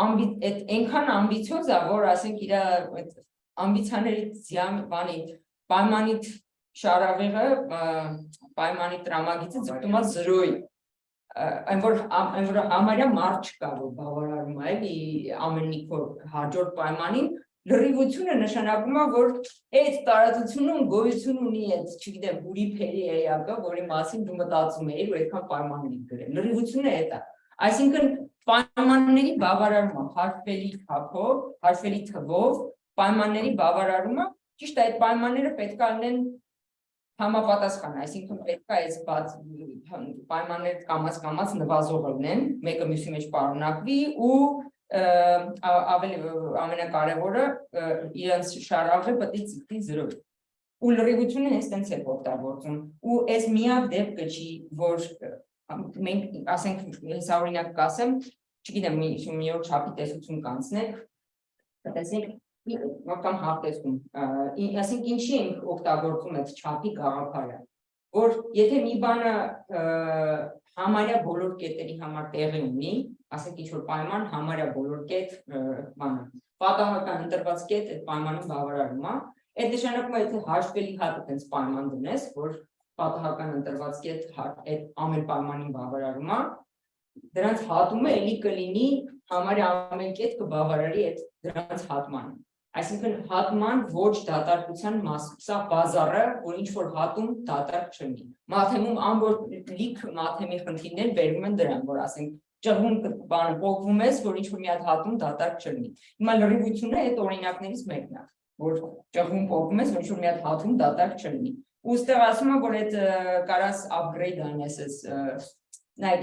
այդ այնքան ամբիցիոզ է, որ ասենք իր ամբիցիաների պայմանի շարավեղը, պայմանի տրամագիծը ձգտում է 0-ի, այն որ համարյա մարդ չկա, որ բավարարում է էլի ամեն մի հաջորդ պայմանին, լրիվությունը նշանակում է, որ այդ տարածությունում գոյություն ունի այդ, չգիտեմ, ուրիփերի էակը, որի մասին դու մտածում էիր, որ այդքան պայմանների գրել։ Լրիվությունը այդ է։ Այսինքն պայմանների բավարարումը հաշվելի թվով, պայմանների բավարարումը, ճիշտ է, այդ պայմանները պետք է լինեն համապատասխան, այսինքն պետք է այս պայմանները կամաց նվազող լինեն, մեկը մյուսի մեջ պարունակվի ու ամենակարևորը իրենց շարավը պետք է ձգտի 0-ի։ Ու լրիվությունը հենց տենց է օգտագործում։ Ու այս միակ դեպքը չի, որ մենք ասենք հեսավորինակ կասեմ, չգիտեմ, մի օր չափի տեսություն կանցնենք, տեսնենք կամ հարթեցում, ասենք ինչի ենք օգտագործում այդ չափի գաղափարը, որ եթե մի բանը համարյա բոլոր կետերի համար տեղի ունի, ասենք ինչ-որ պայման համարյա բոլոր կետ բանը, պատահական ընտրված կետ այդ պայմանում բավարարում է, այդ նշանակում է, եթե հաշվելի հատ այդպես պայման դնես, որ պատահական ընտրված կետ այդ ամեն պայմանին բավարարում է, դրանց հատումը էլի կլինի համարյա ամեն կետ կբավարարի այդ դրանց հատմանը։ Այսինքն հատման ոչ դատարկության մասը, սա բազարը, որ ինչ-որ հատում դատարկ չլինի։ Մաթեմում ամբողջ լիք մաթեմի խնդիրներ բերում են դրան, որ ասենք ճղում բանը պոկվում ես, որ ինչ-որ մի հատ հատում դատարկ չլինի։ Հիմա լրիվությունը այդ օրինակներից մեկն է, որ ճղում պոկվում ես, որ ինչ-որ մի հատ հատում դատարկ չլինի։ Ու ստեղ ասում եմ, որ այդ կարաս upgrade անես, նայեք,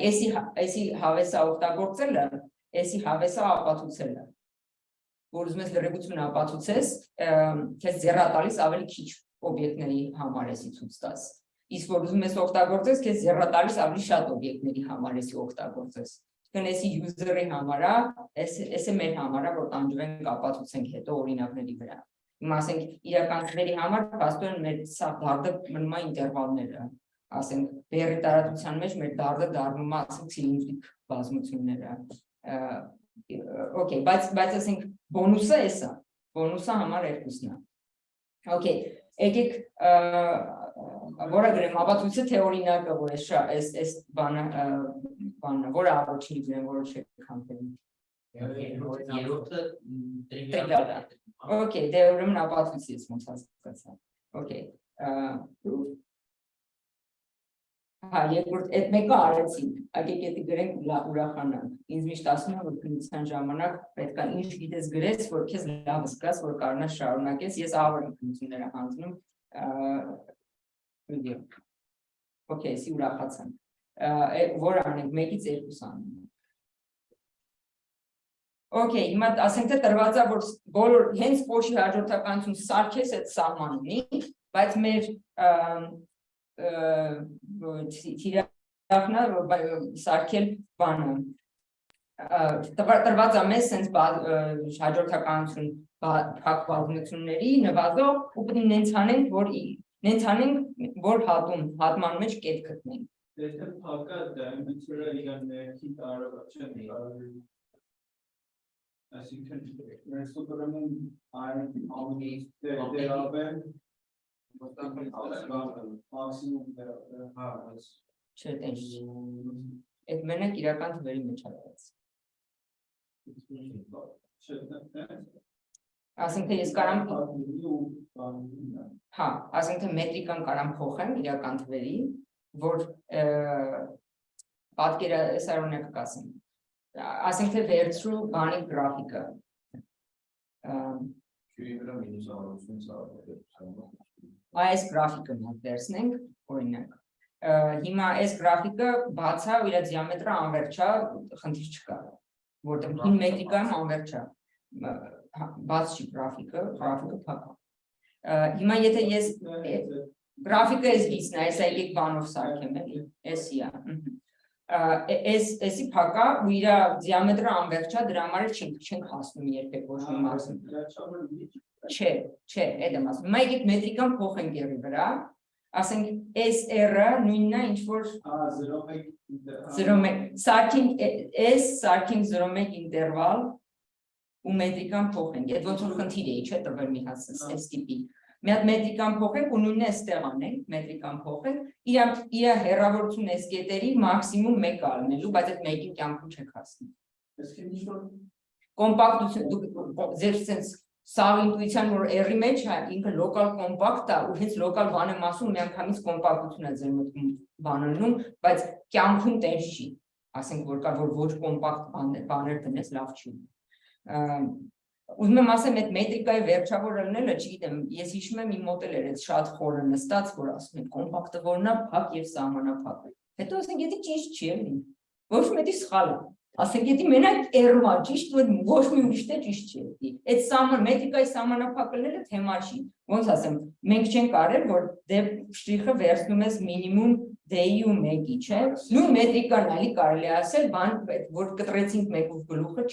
էսի հավեսա օգտագործելը, էսի հավեսա ապացուցելը, որ ուզում ես լրիվություն ապացուցես, քեզ ձեռատալիս ավելի քիչ օբյեկտների համար էսի ցույց տաս։ Իսկ որ ուզում ես օգտագործես, քեզ ձեռատալիս ավելի շատ օբյեկտների համար էսի օգտագործես։ Այսինքն էսի user-ի համար է, էս է մեր համար է, որ տանջվենք ապացուցենք հետո օրինակների վրա։ Հիմա ասենք իրականների համար փաստորեն մեր սա դարդը մնում է ինտերվալները, ասենք բերի տարածության մեջ մեր դարդը դառնում է ասենք ցիլինդրիկ բազմությունները։ Okay, բայց ասենք բոնուսը էսա, բոնուսը համար երկուսն է։ Okay, եկեք որը գրեմ ապացույցը թե օրինակը, որ էս բանը որը առաջինը գրեմ, որը չեք խնդրում։ Երրորդը տրիվիալ է։ Okay, դե ուրեմն ապացույցից ոնց հասկացա։ Okay, երկրորդ այդ մեկը արեցինք, եկեք էդի գրենք ուրախանանք։ Ինձ միշտ ասում են, որ քննության ժամանակ պետք է ինչ գիտես գրես, որ քեզ լավ զգաս, որ կարողանաս շարունակես։ Ես ահավոր եմ քննությունները հանձնում։ Okay, սի ուրախացան։ Որ անենք 1-ից 2 անենք։ Okay, հիմա ասենք թե տրված է, որ բոլոր հենց փոշի հաջորդականություն սարքես այդ սահմանունի, բայց մեր թիրախնա սարքել բանը տրված է մեզ սենց հաջորդականություն փակ բազմությունների նվազող ու պետք է նենց անենք, որ հատման մեջ կետ գտնենք։ Եթե փակը դայմիցը իրան ներքի տարողը չեն այսինքն մեր սուպերմուն այն ամենից դերաբեն մաքսիմում չէ, տենց այդ մենակ իրական թվերի մեջ արած ասենք թե ես կարամ ասենք թե մետրիկան կարամ փոխեմ իրական թվերի, որ պատկերը սարունակ կասեմ, ասենք թե վերցրու բանի գրաֆիկը այս գրաֆիկը վերցնենք, օրինակ հիմա այս գրաֆիկը բաց է ու իր դիամետրը անվերջ է, խնդիր չկա, որտեղ հին մետրիկայում անվերջ է, բաց չի գրաֆիկը փակ է։ Հիմա եթե ես գրաֆիկը ես դիսն է, այս եկեք բանով սարքեմ էլի, էսի է։ Էսի փակա ու իր դիամետրը անվերջ է, դրա համար չենք հասնում երբեք ոչ մի մասում։ Չէ, այդ եմ ասում։ Հիմա եկեք մետրիկան փոխենք եղի վրա, ասենք SR-ը նույնն է ինչ որ 0.1 սարքինք 0.1 ինտերվալ ու մետրիկան փոխենք, այդ ոնց որ խնդիր է, չէ՞ տվել մի հատ այս տիպի։ Մի հատ մետրիկան փոխենք ու նույնն է այստեղ անենք, մետրիկան փոխենք, իր հեռավորություն այս կետերի մաքսիմում 1 առնելու, բայց այդ 1-ի կյանքում չեք հասնի։ Կոմպակտություն, դուք ձեր sense սավ ինտուիցիան որ R-ի մեջ է, ինքը լոկալ կոմպակտ է ու հենց լոկալ բան եմ ասում, միանգամից կոմպակտություն է ձեր մտքում բանանում, բայց կյանքում տենց չի, ասենք որ կա որ ոչ կոմպակտ բաներ դնես լավ չի։ Ուզում եմ ասեմ այդ մետրիկայի վերջավոր ելնելը, չգիտեմ, ես հիշում եմ իմ մոդել էր այդ շատ խորը նստած, որ ասում են կոմպակտը որն է, փակ եւ սահմանափակ։ Հետո ասենք եթե ճիշտ չի էլի, ոչ մեկի սխալ է։ Ասենք եթե մենակ R-ը ճիշտ ու ոչ մի ուրիշ թե ճիշտ չի էլի։ Այդ մետրիկայի սահմանափակ ելնելը թեմա չի։ Ոնց ասեմ, մենք չենք արել, որ դեպ շտրիխը վերցնում ես մինիմում D-ի ու 1-ի, չէ՞։ Նույն մետրիկան ալի կարելի ասել, բան որ կտրեցինք մեկով գլուխը,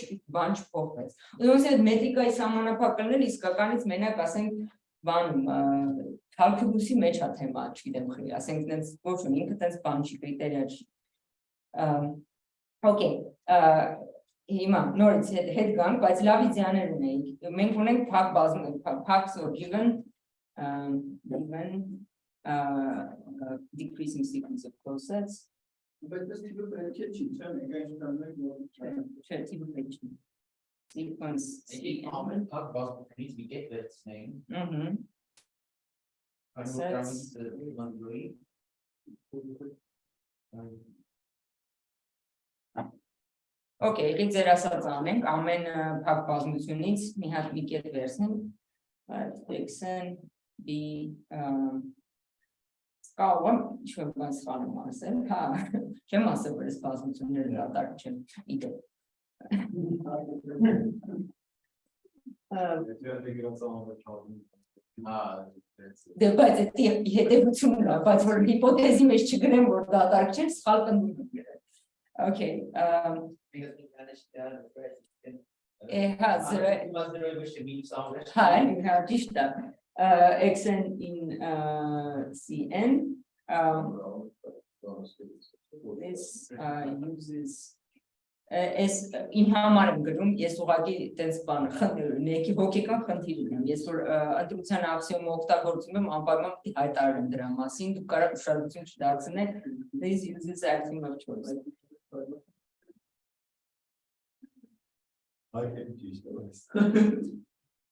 բան չփոխվեց։ Ոնց է մետրիկայի սահմանափակ ելնել իսկականից մենակ ասենք բանում կալկուլուսի մեջ է թեմա, չգիտեմ խի, ասենք տենց ոչ մի ինքը տենց բան չի, կրիտերիա չի։ Okay, հիմա նորից հետ գանք, բայց լավ իդեաներ ունեինք։ Մենք ունենք փակ բազում, փակ given decreasing sequence of closets. But this type of kitchen, Sequence. Common talk about needs we get its name. Okay, եկեք ձեր ասած անենք, ամեն փակ բազմությունից մի հատ մի կետ վերցնենք, x-ն b կարող ինչ-որ բան սխալում ասել, հա, չեմ ասել, որ այս բազմությունները դատարկ չեն, իդեպ։ Դե բայց հետևությունն է, բայց որ հիպոթեզի մեջ չգրեմ, որ դատարկ չեն, սխալ կնդուկ գրեմ։ Okay, ճիշտ է, xn in cn, this uses իմ համար եմ գրում, ես ուղղակի տենց բան մեկի հոգեկան խնդիր ունեմ, ես որ ընտրության աքսիոմը օգտագործում եմ, անպայման պետք է հայտարարեմ դրա մասին, դուք կարող ուշադրություն չդարձնեք, this uses axiom of choice.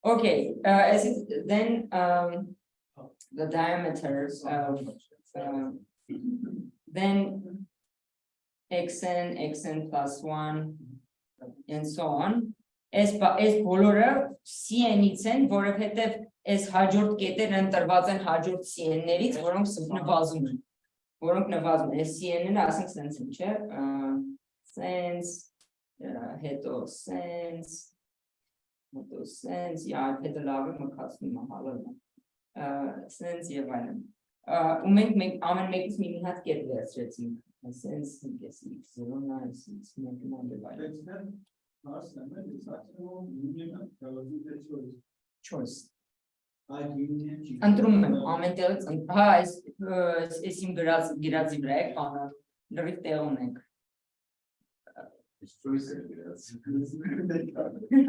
Okay, then the diameters of then xn plus 1 and so on. Այս բոլորը cn-ից են, որովհետև այս հաջորդ կետերը ընտրված են հաջորդ cn-ներից, որոնք նվազում են։ Այս cn-ը ասենք sense են, չէ՞։ Sense հետո sense, հետո լավ է մկացնում հալը, sense և այլն, ու մենք ամեն մեկից մի հատ կետ վերցրեցինք, sense, x0, 9, 6, choice, ընտրում եմ, ամեն տեղից, հա, այս իմ գրածի վրա եք, լրիվ տեղ ունենք,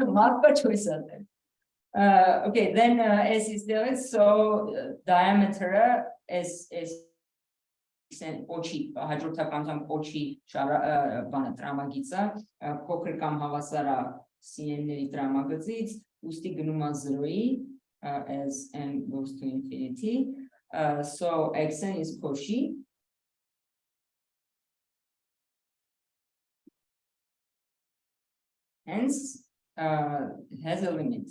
Marka choice there. Okay, then S is there. So diameter is ochi. Hydrotakantam ochi shara bana tramagitsa. Poker kam havasara CN tramagazits. Usti gnuma zeroi as n goes to infinity. So xn is Cauchy. Hence, has a limit.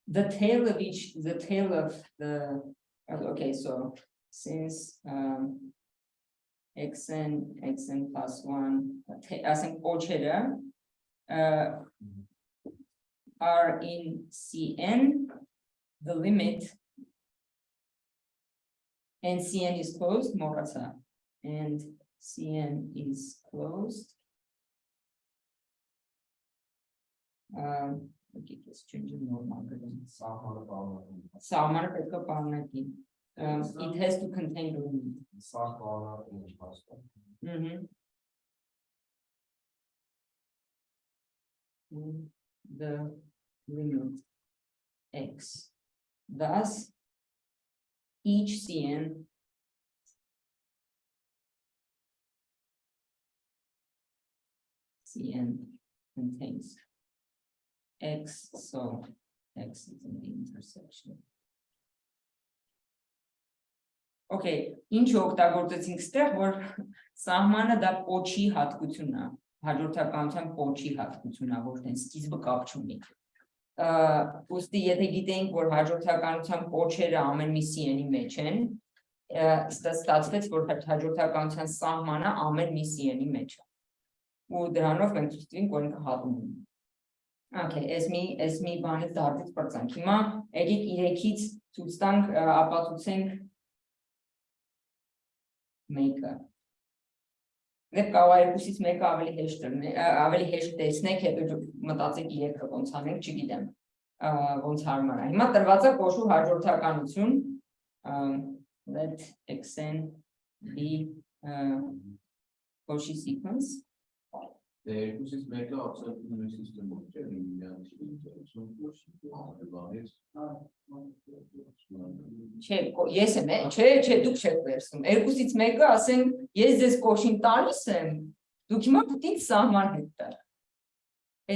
The tail of the, okay, so since xn plus 1, I think all cheddar are in Cn, the limit. And Cn is closed, Morata, and Cn is closed. Եկեք change նորմալ գրեմ։ Սահմանը պարունակում։ Սահմանը պետք է պարունակի։ It has to contain the limit. Սահ պարունակում ինչ հասկանում։ The limit x. Thus, each Cn contains x, so x is in the intersection. Okay, ինչ օգտագործեցինք ստեղ, որ սահմանը դա պոչի հատկությունն է, հաջորդականության պոչի հատկությունն է, որ տենց սկիզբը կապ չունի։ Ուստի եթե գիտենք, որ հաջորդականության պոչերը ամեն մի CN-ի մեջ են, ստացվեց, որ հաջորդականության սահմանը ամեն մի CN-ի մեջ է։ Ու դրանով մենք ցույց տվինք, որ ինքը հատում ունի։ Okay, այս մի բանից դարձից բրցանք։ Հիմա եկեք 3-ից ցույց տանք, ապացուցենք մեկը։ Դեպ կարող է երկուսից մեկը ավելի հեշտ տեսնեք, հետո մտածեք 3-ը ոնց անենք, չգիտեմ, ոնց հարմար է։ Հիմա տրված է կոշու հաջորդականություն, let xn be Cauchy sequence. Երկուսից մեկը absolute system-ով չէ, Չէ, ես եմ, չէ, դուք չեք վերցնում։ Երկուսից մեկը, ասենք, ես ձեզ կոշին տալիս եմ, դուք հիմա պետք է սահման հետ տալ։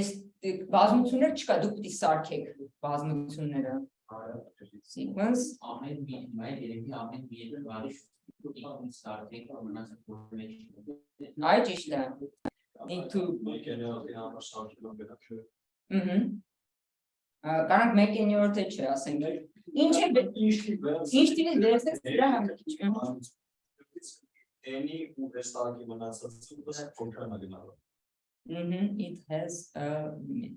Այս բազմություններ չկա, դուք պետք է սարքեք բազմությունները։ Sequence ամեն մի սարքեք Այ ճիշտ է։ Need to Կարանք մեկենյորդ է չէ, ասենք։ Ինչ է տիվից վերցնես դրա համակիչ։ It has a limit.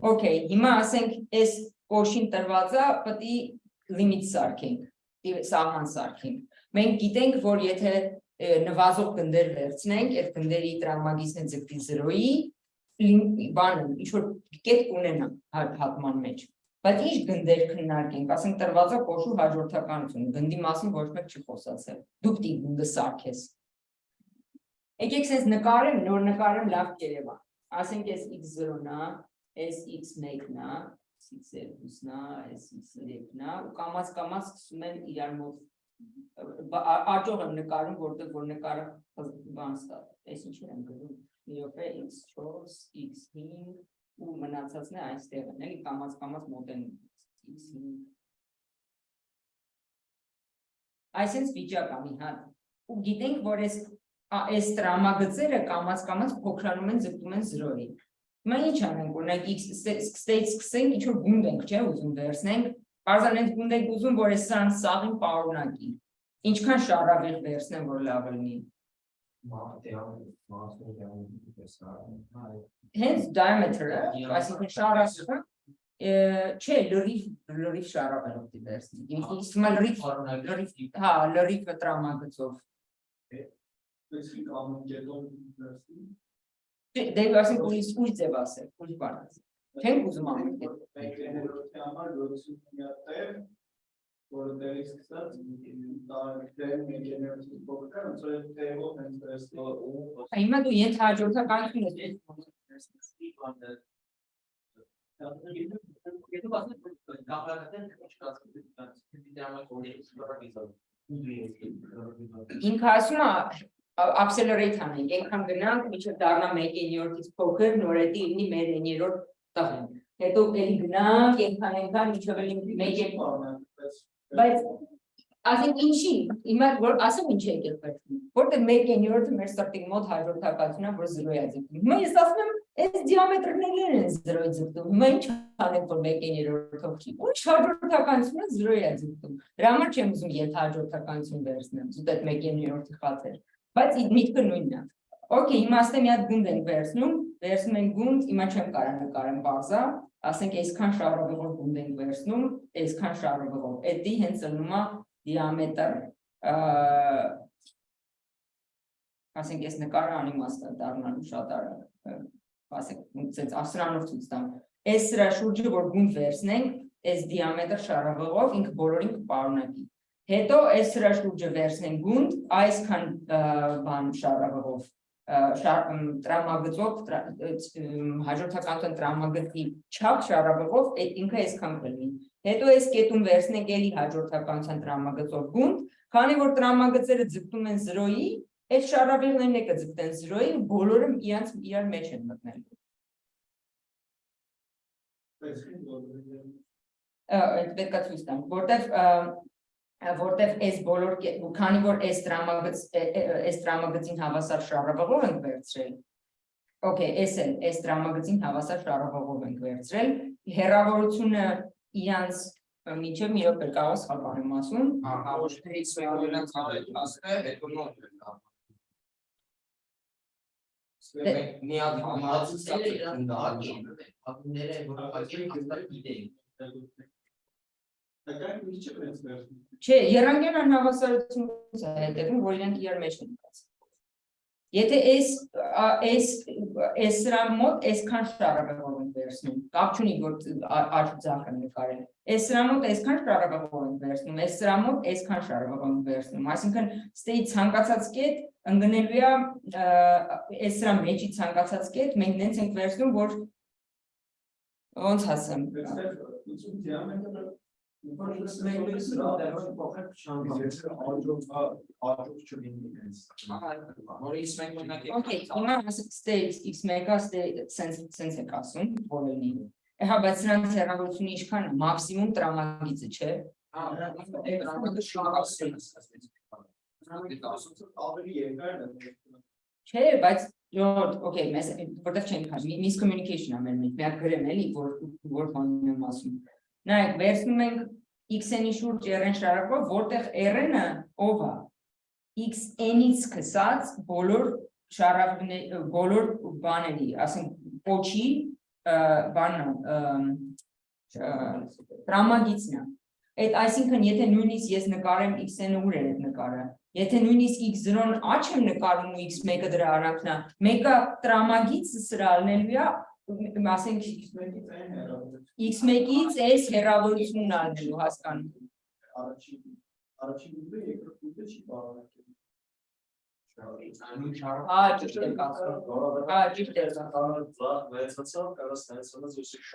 Okay, հիմա ասենք, այս կոշին տրված է, պետք է limit սարքենք, սահման սարքենք։ Մենք գիտենք, որ եթե նվազող գնդեր վերցնենք, այդ գնդերի տրամագիծն ձգտի 0-ի, բանը, ինչ-որ կետ կունենա հատման մեջ, բայց ինչ գնդեր քննարկենք, ասենք տրված է կոշու հաջորդականություն, գնդի մասին ոչ մեկ չի խոսացել, դու պետք է գնդը սարքես։ Եկեք սենց նկարեմ, նոր նկարեմ լավ կերևա, ասենք այս x0-ն է, այս x1-ն է, x2-ն է, այս x3-ն է, ու կամաց սկսում են իրար մոտ աճող եմ նկարում, որտեղ որ նկարը բան ստա, այս ինչեր եմ գրում, իրոք է x4, x5 ու մնացածն է այնստեղ են, էլի կամաց մոտ են x5 այսենց վիճակ անի հատ ու գիտենք, որ այս տրամագծերը կամաց փոքրանում են ձգտում են 0-ի հիմա ինչ անենք, օրինակ սկսենք ինչ-որ գունդ ենք, չէ, ուզում վերցնենք պարզան ենք գունդ ենք ուզում, որ այս սաղին պարունակի ինչքան շարավիղ վերցնեմ, որ լավ լինի Hence diameter-ը, այսինքն շարավիղը, չէ, լրիվ շարավիղ դի վերցնի, հիմա լրիվ տրամագծով Դե ասենք ուրիշ ձև ասել, ուրիշ բան ասել, չենք ուզում ամեն կետ որը տեղից սկսած Հիմա դու ենթահաջորդականություն ես Ինքը ասում է accelerate անենք, ենքան գնանք, միջև դառնա 1/9-ից փոքր, նորետի լինի մեր 9-րդ տղեն հետո էլի գնանք, ենքան, միջև էլի 1/9 Բայց ասենք ինչի, հիմա որ ասեմ ինչ է եկել վերջում, որտեղ 1/9-ը մեր սրտի մոտ հաջորդականությունն է, որ 0-ի է ձգտում։ Հիմա ես ասում եմ, այս դիամետրներն են 0-ի ձգտում։ Հիմա ինչ անենք, որ 1/9-ով չի։ Ուրիշ հաջորդականությունը 0-ի է ձգտում։ Դրա համար չեմ ուզում ենթահաջորդականություն վերցնեմ, զուտ այդ 1/9-ի խաթեր։ Բայց միտքը նույնն է։ Okay, հիմա ասեմ մի հատ գունդ ենք վերցնում ենք գունդ, հիմա չեմ կարող նկարեմ բարձա, ասենք այսքան շարավիղով գունդ ենք վերցնում, այսքան շարավիղով, էդի հենց ըլնում է դիամետր, ասենք ես նկարը անիմաստ է դառնալու շատ արագ, ասենք ասրանով ցույց տամ, այս սրա շուրջը որ գունդ վերցնենք, այս դիամետր շարավղով ինքը բոլորին կպարունակի։ Հետո այս սրա շուրջը վերցնենք գունդ, այսքան բան շարավղով տրամագծով հաջորդականության տրամագծի չափ շարավղով ինքը այսքան կլինի։ Հետո այս կետում վերցնենք էլի հաջորդականության տրամագծով գունդ, քանի որ տրամագծերը ձգտում են 0-ի, այդ շարավիղներն է կձգտեն 0-ի, բոլորը իրար մեջ են մտնելու։ Պետք է ցույց տամ, որտեվ այս բոլոր, քանի որ այս տրամագծին հավասար շարավղով ենք վերցրել, okay, այս տրամագծին հավասար շարավղով ենք վերցրել, հեռավորությունը իրանց մինչև մի րոպե կարող սխալ բան եմ ասում, Չէ, եռանկյան անհավասարությունից է հետևում, որ իրենք իրար մեջ են գած։ Եթե այս սրա մոտ այսքան շարավղով ենք վերցնում, կապ չունի, որ աճ ձախ են նկարել, այս սրա մոտ այսքան շարավղով ենք վերցնում, այս սրա մոտ այսքան շարավղով ենք վերցնում, այսինքն ստեի ցանկացած կետ ընկնելու է այս սրա մեջի ցանկացած կետ, մենք նենց ենք վերցնում, որ ոնց ասեմ, հիմա x1-ը սենց եք ասում, բոլորին, բայց սրանց հեռավորությունը ինչքան է, մաքսիմում տրամագիծը, չէ։ Չէ, բայց որտեղ չենք հաշվում, miscommunication է մեր մեջ, միակ գրեմ էլի, որ բանն եմ ասում։ Նայեք, վերցնում ենք x-n-ի շուրջ r-n շարակով, որտեղ r-n-ը ով է, x-n-ից սկսած բոլոր բաների, ասենք պոչի բանն տրամագիծն է։ Այսինքն, եթե նույնիսկ ես նկարեմ x-n-ը ուր է նկարը, եթե նույնիսկ x0-ն աչ եմ նկարում ու x1-ը դրա արանքն է, մեկը տրամագիծը սրա ալնելու է, ասենք x1-ից այս հեռավորությունն ալնելու հասկանում։ Ճիշտ եք ասում, ճիշտ եք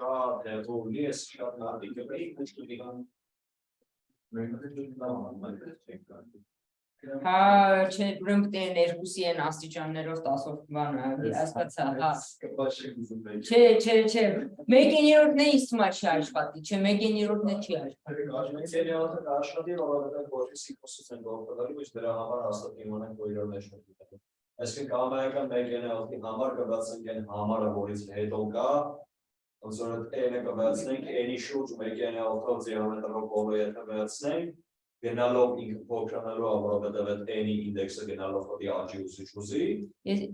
չէ, ուրեմն պետք է ներկուսի են աստիճաններով 10-ով բանը, հասկացա, չէ, մեկեններորդն է ինձ թվում է չի աշխատի, չէ, մեկեններորդն է չի աշխատի։ Գնալով ինքը փոքրանալու ապրոպետև n-ի ինդեքսը գնալով հոտի աճի ուզի։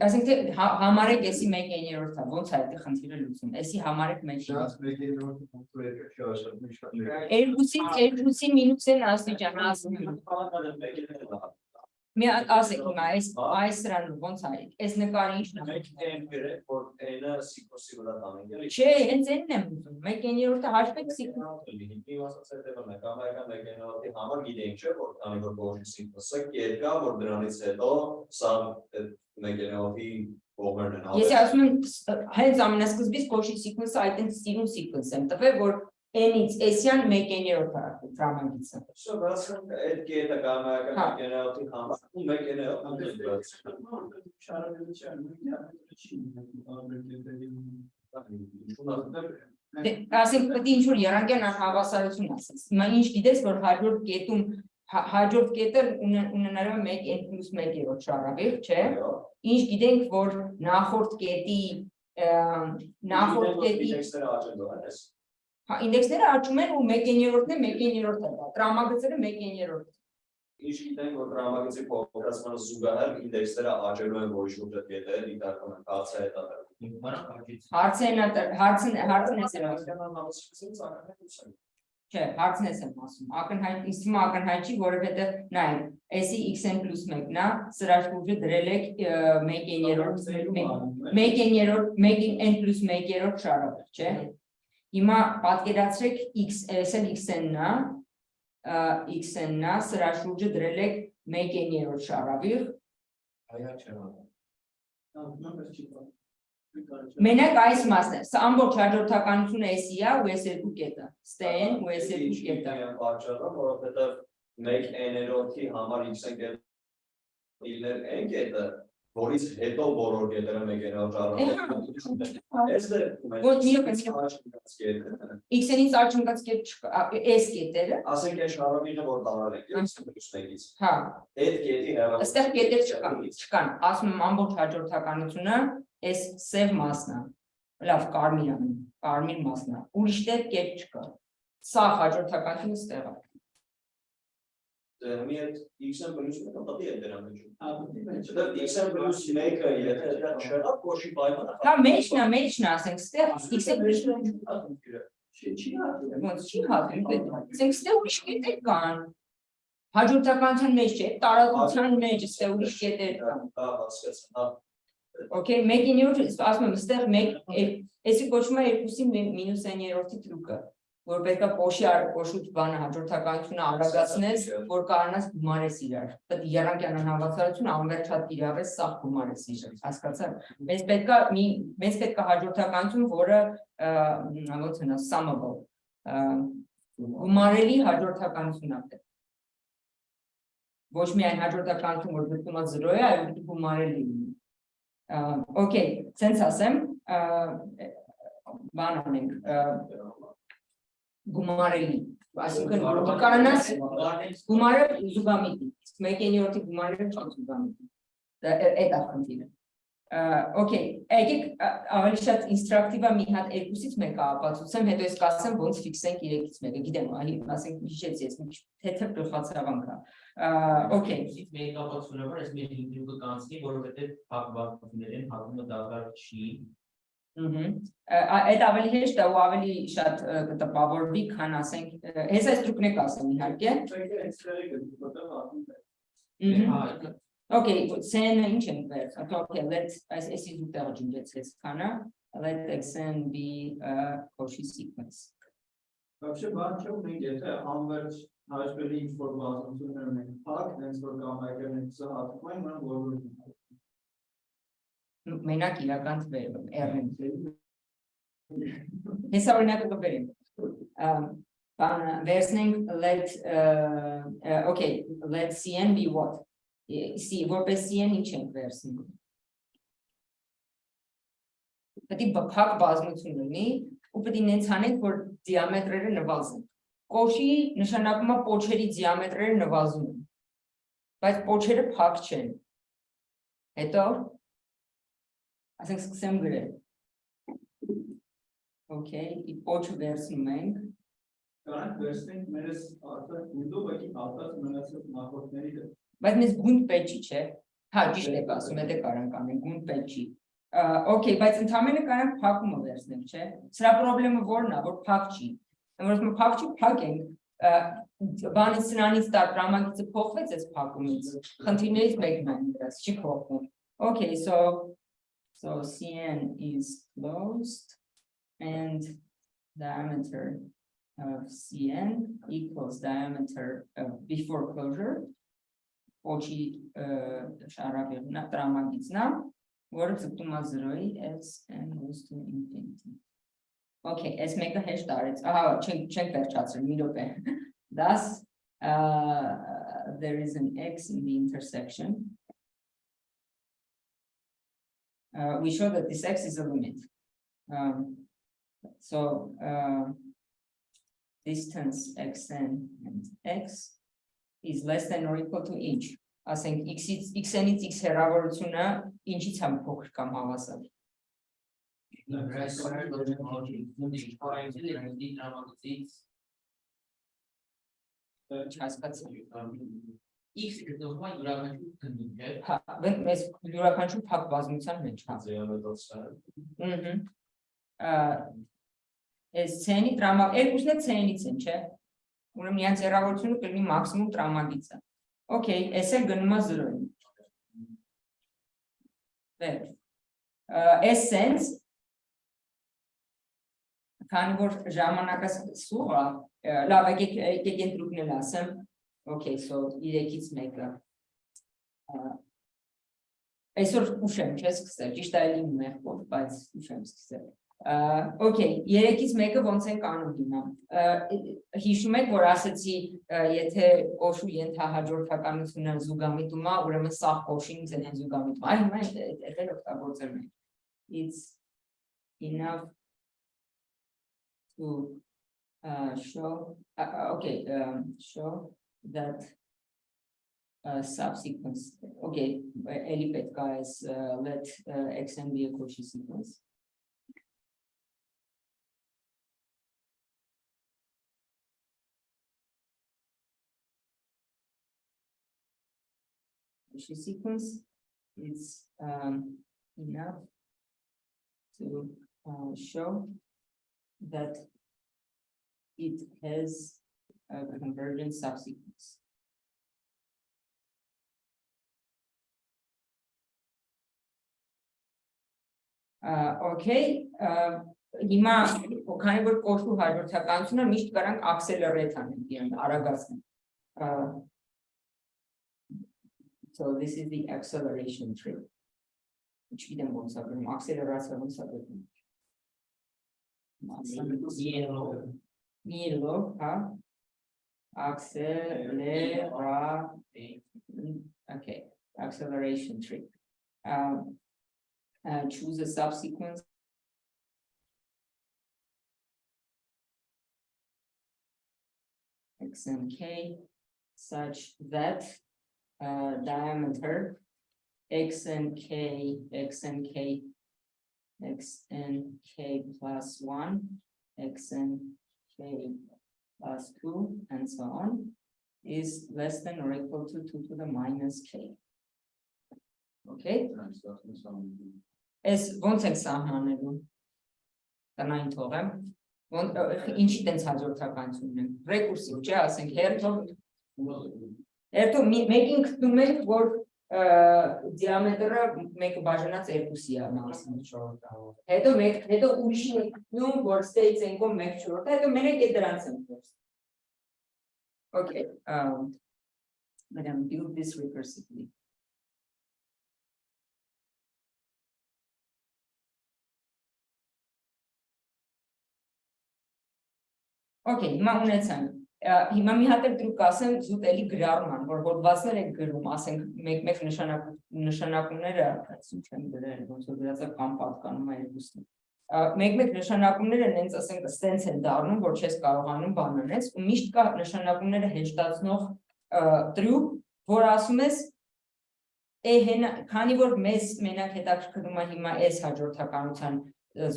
Այսինքն համարեք էսի 1/9-ը, ոնց է այդ խնդիրը լուծում, էսի համարեք 1/9-ը։ Երկուսի մինուս n աստիճան ասում։ Մի ասեք հիմա, այս սրան ոնց արեք, այս նկարը ինչն է։ Չէ, հենց n-ն եմ ուզում, 1/9-ը հաշվեք Ես ասում եմ, հենց ամենասկզբից կոշի սիքվենսը այդտենց սիրուն սիքվենս եմ տվել, որ n-ից s-յան 1/9-ը տրամագիծը։ Այդ կետը կամայական 1/9-ի համար ու 1/9-ը Ասենք պետք է ինչ-որ եռանկյան անհավասարություն ասես։ Հիմա ինչ գիտես, որ հաջորդ կետում հաջորդ կետը ունենալու է 1n+1 շարավիղ, չէ։ Ինչ գիտենք, որ նախորդ կետի ինդեքսները աճում են ու 1/9-ն է 1/9-ը, տրամագծերը 1/9-ը։ Ինչ գիտենք, որ տրամագծի փոքրացմանը զուգահեռ ինդեքսները աճելու են, որի շուրջ այդ կետերը դիտարկում են, հարցը է Հարցն է սրա։ Չէ, հարցն ես եմ ասում, ակնհայտ, ինձ թվում է ակնհայտ չի, որովհետև նայեք, էսի xn + 1-ն է, սրա շուրջը դրել եք 1/n + 1/3 շարավիղ, չէ։ Հիմա պատկերացրեք էս էլ xn-ն է, սրա շուրջը դրել եք 1/3 շարավիղ, Այա չէ։ Մենակ այս մասն է, սա ամբողջ հաջորդականությունը էսի է ու էս երկու կետը, ստեն ու էս երկու կետը։ Պատճառը, որովհետև 1/n-ի համար x-ն կետը n կետը, որից հետո բոլոր կետերը 1/n շարժվում։ Այս X-նից արջնկած կետ չկա, էս կետերը։ ասենք այն շարավիղը, որ տարել ենք x + 1-ից։ Հա, Այդ կետի հեռավորությունը այստեղ կետեր չկան, ասում եմ ամբողջ հաջորդականությունը էս սև մասն է, լավ, կարմիր մասն է, ուրիշ տեղ կետ չկա, սա հաջորդականությունը ստեղ է։ Մի այդ x-ն + 1-ը պատի է դրան մեջ։ x-ն + 1-ը եթե դա չեղավ, կոշի պայմանը։ Հա, մեջն է, ասենք, ստեղ x-ը + 1 ոնց չի հատում, ասենք, ստեղ ուրիշ կետեր կան, հաջորդականության մեջ չէ, տարածության մեջ, ստեղ ուրիշ կետեր կան։ Հա, հասկացա։ Okay, 1/9, ասում եմ, ստեղ 1, էսի կոչվում է 2-ի -n-րդի տրուկը, որ պետք է կոշուց բանը հաջորդականությունը արագացնես, որ կարողանաս գումարես իրար։ Պետք է եռանկյան անհավասարությունը անվերջատ իրավես սաղ գումարես իրար, հասկացա՞ք։ Մեզ պետք է հաջորդականություն, որը ոնց է նա summable, գումարելի հաջորդականություն է պետք։ Ոչ միայն հաջորդականություն, որ դեպքում 0 է, այլ գումարելի։ Okay, sense ասեմ, բան անենք, գումարելի, այսինքն կարողանաս գումարը զուգամիտ, 1/9 գումարը չի զուգամիտ, այդ է խնդիրը։ Okay, եկեք ավելի շատ ինստրուկտիվ է մի հատ 2-ից 1-ը ապացուցեմ, հետո ես կասեմ ոնց ֆիքսենք 3-ից 1-ը, գիտեմ, ասենք հիշեցի, ես թեթև գլխացավանք է։ Okay. Մեկ ապացուցումը որ ես մի ինտերվյու կանցնի, որովհետև հակվածություններին հակումը դատարկ չի։ Այդ ավելի հեշտ է ու ավելի շատ կտպավորվի, քան ասենք, հեսա այս տրուկն եք ասեմ իհարկե։ Okay, sen ինչ ենք վերց, okay, let's այս ուտեղը ջնջեցես քանը, let xn be a Cauchy sequence։ Вообще բան չէ ունենք, եթե անվերջ հաշվերի ինչ-որ բազմություններ ունենք, փակ, հենց որ կամ եկերնենք սա հատում այն, ման բոլորը Մենակ իրական թվերը, R-ն։ Հեսա օրինակը կբերեմ։ Վերցնենք let cn be what? Որպես cn ինչ ենք վերցնում։ Պետք է փակ բազմություն լինի, ու պետք է նենց անենք, որ դիամետրերը նվազեն։ Կոշի նշանակում է պոչերի դիամետրերը նվազում են, բայց պոչերը փակ չեն։ Հետո ասենք սկսեմ գրել։ Okay, պոչը վերցնում ենք։ Կարանք վերցնենք մերս արդար գունդով եկի ատած մնացած նախորդների դեպ։ Բայց մեզ գունդ պետք չի, չէ։ Հա, ճիշտ եք ասում, եթե կարանք անենք, գունդ պետք չի։ Okay, բայց ընդհանրապես կարանք փակումը վերցնենք, չէ։ Սրա խնդրումը որն է, որ փակ չի։ Որովհետև փակ չի, փակ ենք։ Բանից սրանից տրամագիծը փոխվեց այս փակումից։ Խնդիրներից մեկն է դրանց, չի փոխվում։ Okay, so Cn is closed and diameter of Cn equals diameter of before closure. Ochi շարավիղն է, տրամագիծն է, որը ձգտում է 0-ի Sn goes to infinity. Okay, այս մեկը հեշտ արեց, ահա, չենք վերջացրել, մի րոպե։ Thus, there is an x in the intersection. We show that this x is a limit. Distance xn and x is less than or equal to inch. Ասենք x-ից x հեռավորությունը ինչից է փոքր կամ հավասար։ Չհասկացա։ X գտնվում է յուրաքանչյուր քննի հետ։ Հա, մեզ յուրաքանչյուր փակ բազմության մեջ է։ Այս ցենի տրամագ, երկուսն է ցենից են, չէ։ ուրեմն իրանց հեռավորությունը կլինի մաքսիմում տրամագիծը։ Okay, այս էլ գնում է 0-ին։ Վերջ։ Այս sense քանի որ ժամանակը սուղ է, լավ, եկեք ընտրուկն էլ ասեմ։ Okay, so 3-ից 1-ը։ Այսօր ուշ եմ չէ սկսել, ճիշտ է էլի մեղքով, բայց ուշ եմ սկսել։ Okay, 3-ից 1-ը ոնց ենք անում հիմա։ Հիշում եք, որ ասեցի, եթե կոշու ենթահաջորդականությունը զուգամիտում է, ուրեմն սաղ կոշին ձեն զուգամիտում։ Այ հիմա էլ օգտագործել ենք։ It's enough to show that subsequence. Okay, էլի պետք է այս let xn be a Cauchy sequence. Cauchy sequence is enough to show that it has a convergent subsequence. Okay, հիմա քանի որ կոշու հաջորդականությունը միշտ կարանք accelerate անենք, արագացնենք։ So this is the acceleration trick. Չգիտեմ ոնց է գրում, acceleration ոնց է գրում։ Միլո, հա։ Okay, acceleration trick. Choose a subsequence. X and K such that diameter X and K plus 1, X and K plus 2, and so on, is less than or equal to 2 to the minus K. Okay? Այս ոնց ենք սահմանելու։ Տնային թողեմ։ Ինչի տենց հաջորդականությունն են։ Ռեկուրսիվ, չէ, ասենք հերթով մեկին գտնում ենք, որ դիամետրը մեկը բաժանած 2-ի է մասն չորրորդը։ Հետո ուրիշին ենք գտնում, որ ստեյց ենք ով 1/4, հետո մենակ է դրանց ենք դուրս։ Okay, let them build this recursively. Okay, հիմա ունեցանք, հիմա մի հատ էլ տրուկ ասեմ, զուտ էլի գրառման, որ հոդվածներ եք գրում, ասենք մեկ նշանակումները, ինչ եմ գրել, ոնց որ գրած է կամ պատկանում է երկուսն։ Մեկ նշանակումները նենց ասենք ստենց են դառնում, որ չես կարողանում բանանես, ու միշտ կա նշանակումները հեշտացնող տրուկ, որ ասում ես, քանի որ մեզ մենակ հետաքրքրում է հիմա այս հաջորդականության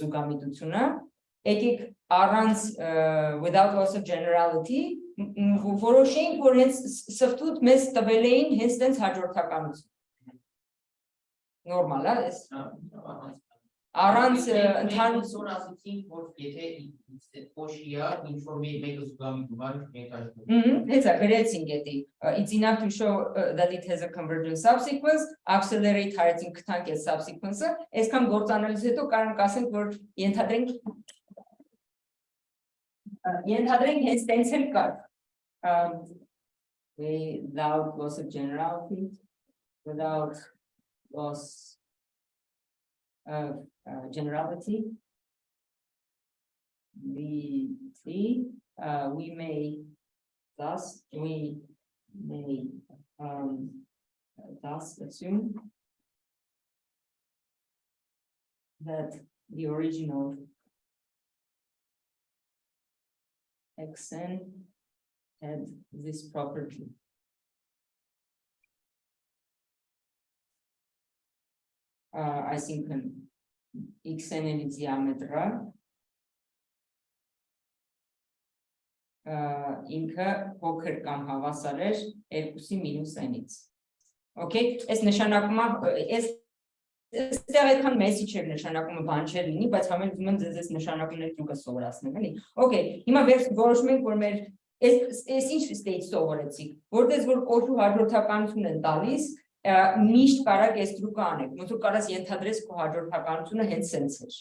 զուգամիտությունը, եկեք առանց without loss of generality որոշենք, որ հենց սրտուտ մեզ տվել էին հենց տենց հաջորդականություն։ Նորմալ է այս։ Առանց ընդհանուր ասացինք, որ եթե կոշիա ինչ-որ մեկը զուգամիտում է, հենց է, գրեցինք էդի, it's enough to show that it has a convergent subsequence, accelerate հարեցինք կտանք այս subsequence-ը, այսքան գործանալուց հետո կարանք ասենք, որ ենթադրենք հենց տենց էլ կար, without loss of generality, without loss of generality, we may thus assume that the original xn had this property. I think xn is diameter. Ինքը փոքր կամ հավասար էր 2-ի մինուս n-ից։ Okay, այս նշանակումը այստեղ այդքան մեսիջ էր նշանակումը բան չէր լինի, բայց համեն ուզում եմ ձեզ այս նշանակումների տրուկը սովորացնել, էլի։ Okay, հիմա որոշում ենք, որ մեր Այս ինչ state սովորեցիք, որտեղ որ կոչու հաջորդականություն են տալիս, միշտ կարակ այս դրուկը անեք, ոնց որ կարաս ենթադրես քո հաջորդականությունը հենց սենց էր։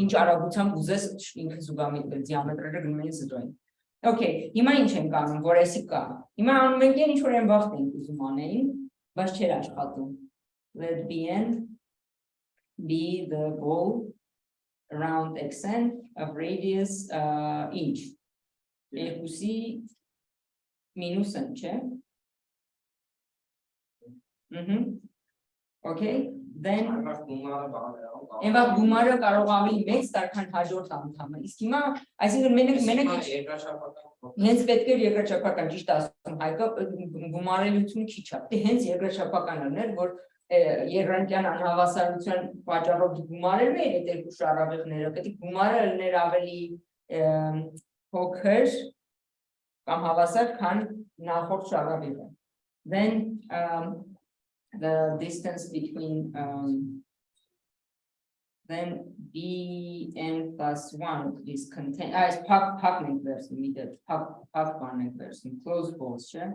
Ինչ արագությամբ ուզես ինքը զուգամիտ դիամետրերը գնում են զրոյին։ Okay, հիմա ինչ ենք անում, որ էսի կա։ Հիմա անում ենք ինչ որ այն վաղտ ենք ուզում անեին, բայց չէր աշխատում։ Let bn be the ball around xn of radius inch. Երկուսի մինուս n, չէ։ Okay, then Եմվա գումարը կարող ավելի մեծ տար, քան հաջորդ անդամը։ Իսկ հիմա, այսինքն մենակ հենց պետք է երկրաչափական, ճիշտ ասում, Հայկը գումարելությունը քիչ է։ Դե հենց երկրաչափականն էր, որ երկրանկյան անհավասարության պատճառով գումարել է այդ երկու շարավեղները, պետք է գումարը լիներ ավելի փոքր կամ հավասար, քան նախորդ շարավեղը։ Then the distance between then bn plus 1 is contained as pop version needed pop version close posture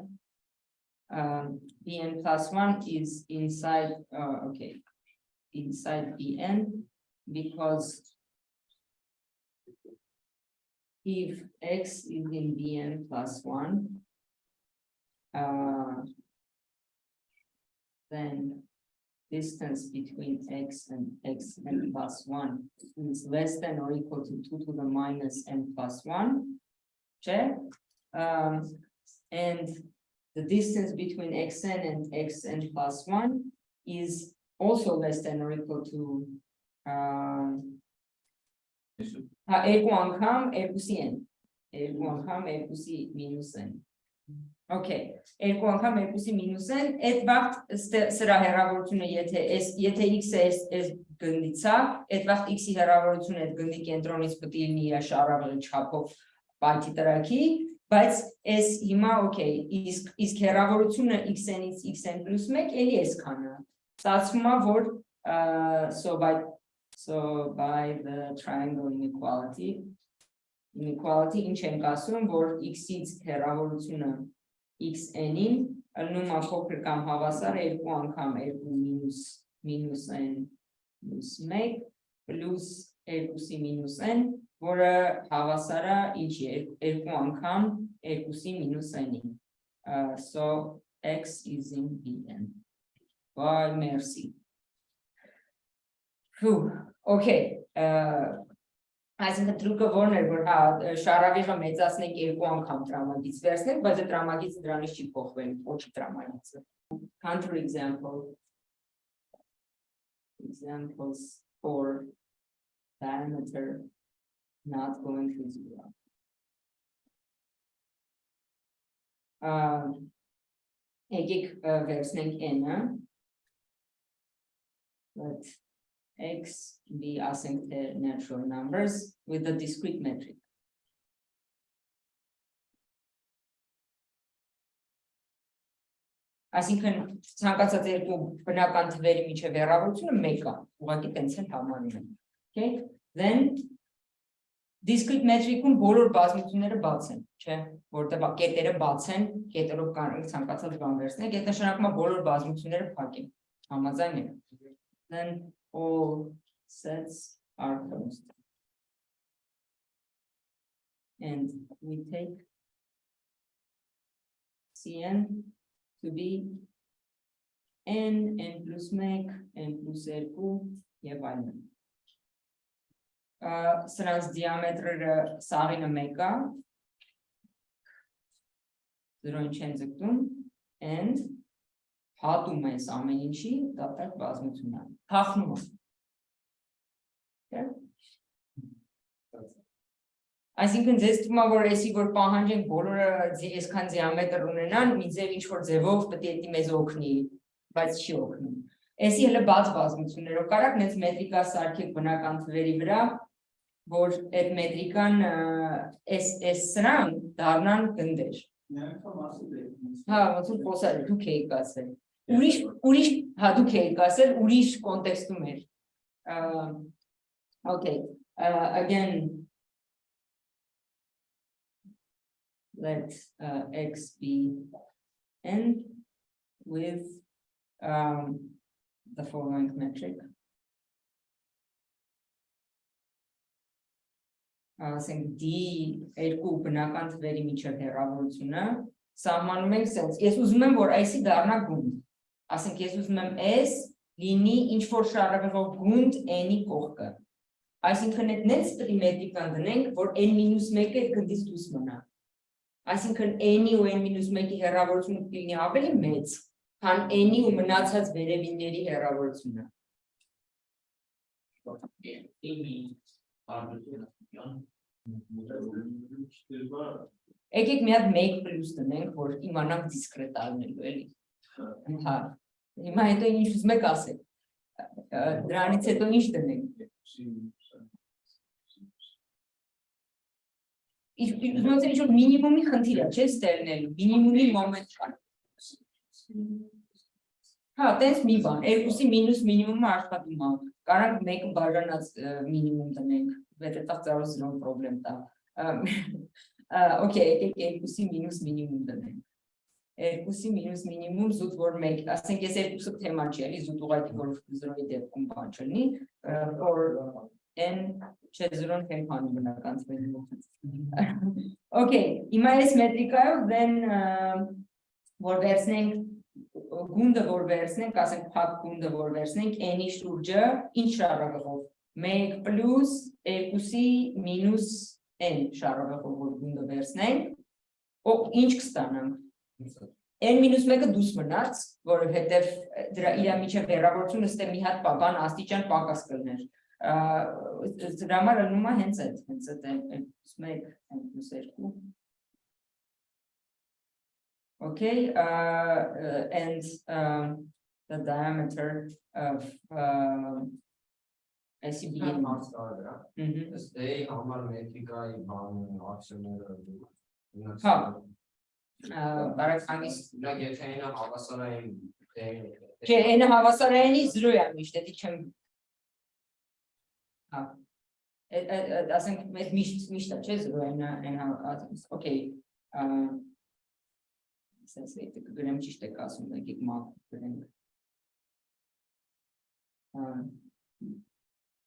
bn plus 1 is inside okay inside bn because if x is in bn plus 1 then distance between x and xn plus 1 is less than or equal to 2 to the minus n plus 1. Check. And the distance between xn and xn plus 1 is also less than or equal to երկու անգամ երկուսի n. Երկու անգամ երկուսի մինուս n. Okay, երկու անգամ երկուսի մինուս n, այդ վաղտ սրա հեռավորությունը եթե x-ը այս գնդից է, այդ վաղտ x-ի հեռավորությունը այդ գնդի կենտրոնից պետք է լինի իր շարավեղի չափով պայթի տրակի, բայց այս հիմա okay, իսկ հեռավորությունը xn-ից xn plus 1 էլի այսքանը։ Ստացվում է, որ so by the triangle inequality ինչ ենք ասում, որ x-ից հեռավորությունը xn-ին ըլնում է փոքր կամ հավասար երկու անգամ երկու մինուս n plus 1 plus երկուսի մինուս n, որը հավասար է ինչի երկու անգամ երկուսի մինուս n-ին։ So x is in bn. Bye, merci. Okay. Այսինքն տրուկը որն էր, որ շարավիղը մեծացնենք երկու անգամ տրամագից վերցնենք, բայց տրամագից դրանից չի փոխվել, ոչ տրամագիցը։ Counter examples for diameter not going to 0. Եկեք վերցնենք n-ը, but x be async the natural numbers with the discrete metric. Այսինքն ցանկացած երկու բնական թվերի միջև հեռավորությունը 1 է, ուղղակի տենց էլ համարում են։ Okay? Then discrete metric-ում բոլոր բազմությունները բաց են, չէ՞, որտեղ կետերը բաց են, կետերով կարող ցանկացած բան վերցնենք, այդ նշանակում է բոլոր բազմությունները փակ են։ Համաձայն եք։ Then all sets are closed. And we take Cn to be n plus 1, n plus 2 եւ այլն։ Սրանց դիամետրը սաղինը 1 է, 0-ին չեն ձգտում, and հատում ես ամեն ինչի դատարկ բազմություն է, թախնում է։ Այսինքն ձեզ թվում է, որ էսի որ պահանջենք բոլորը այսքան դիամետր ունենան, մի ձև ինչ-որ ձևով պետք է մեզ օգնի, բայց չի օգնում։ Էսի հələ բաց բազմություններով կարակ նենց մետրիկա սարքեք բնական թվերի վրա, որ այդ մետրիկան այս սրան դառնան գնդեր։ Հա, ոնց որ խոսալ դուք եք ասել։ Ուրիշ, հա դուք եք ասել, ուրիշ կոնտեքստում էր։ Okay, again let x be n with the following metric. Ասենք d երկու բնական թվերի միջև հեռավորությունը սահմանում ենք sense. Ես ուզում եմ, որ այսի դառնա գունդ։ Ասենք ես ուզում եմ s լինի ինչ որ շարավեղով գունդ n-ի կողքը։ Այսինքն այդ նենց տրիմետրիկան դնենք, որ n-1-ը այդ գնդից դուրս մնա։ Այսինքն n-ի ու n-1-ի հեռավորությունը լինի ավելի մեծ, քան n-ի ու մնացած վերևինների հեռավորությունը։ Եկեք մի հատ make plus դնենք, որ իմանանք դիսկրետ առնելու էլի։ Հա։ Հիմա հետո ինչ ուզում եք ասեք։ Դրանից հետո ինչ դնենք։ Ոնց ինչ որ մինիմումի խնդիր է, չէ՞, ստեղնելու, մինիմումի մոմենտ կա։ Հա, տենց մի բան, երկուսի մինուս մինիմումը աշխատում է։ Կարանք մեկը բաժանած մինիմում դնենք, վետետաղ ծարով զրոն պրոբլեմ տա։ Okay, եկեք երկուսի մինուս մինիմում դնենք։ Երկուսի մինուս մինիմում զուտ որ մեկ, ասենք ես երկուսը թեմա չի, էլի զուտ ուղղակի որ զրոյի դեպքում բան չլինի, or n չէ զրոն քանի բնական թվերի։ Okay, հիմա այս մետրիկայով then որ վերցնենք գունդը որ վերցնենք, ասենք փակ գունդը որ վերցնենք n-ի շուրջը ինչ շարավեղով 1 պլյուս 2-ի մինուս n շարավեղով որ գունդը վերցնենք, ինչ կստանանք։ n-1-ը դուրս մնաց, որովհետև դրա իր միջև հեռավորությունը ստե մի հատ բան աստիճան պակաս կլներ։ Դրա համար ելնում է հենց այդ n+1 n+2 Okay, and the diameter of SCBN. Okay. Sense գրեմ ճիշտ եք ասում, եկեք մակ գրենք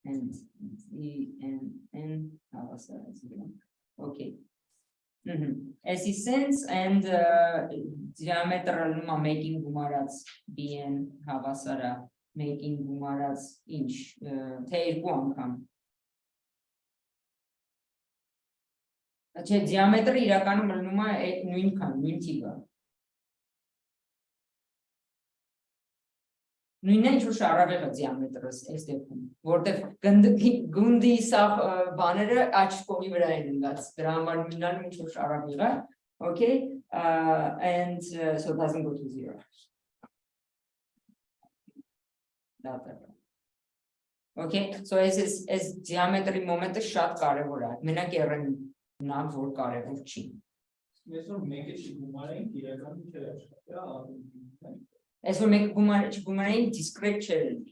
and okay. As is sense and diameter making գումարած bn հավասարա making գումարած ինչ թե երկու անգամ Չէ diameter-ը իրականում ելնում է նույնքան, նույն տիպը Նույնն է ինչ որ շարավեղը diameter-ը այս դեպքում, որտեղ գունդի սաղ բաները աջ կողմի վրա են ընկած, դրա համար նույնն ինչ որ շարավեղը, okay, and so it doesn't go to 0. Okay, so as diameter-ի մոմենտը շատ կարևոր է, մենակ նա որ կարևոր չի։ Ես որ մեկը չգումարենք, իրականում չէ աշխատի, Ես որ մենք գումարենք discrete չէ լինի։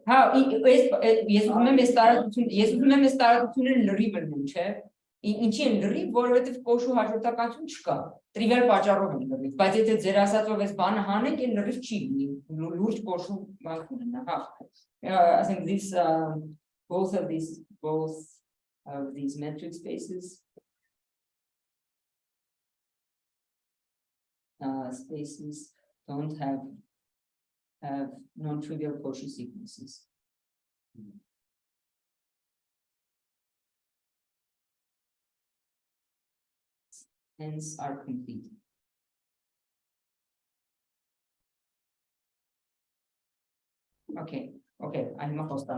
Հա, ես ուզում եմ այս տարածությունները լրիվ լինեն, չէ։ Ինչի են լրիվ, որովհետև կոշու հաջորդականություն չկա։ Տրիվիալ պատճառով են լրիվ, բայց եթե ձեր ասածով այս բանը հանենք, այն լրիվ չի լինի։ Լուրջ կոշու բան հա։ Ասենք this both of these metric spaces spaces don't have non-trivial Cauchy sequences. Hence are complete. Okay, I'm a host.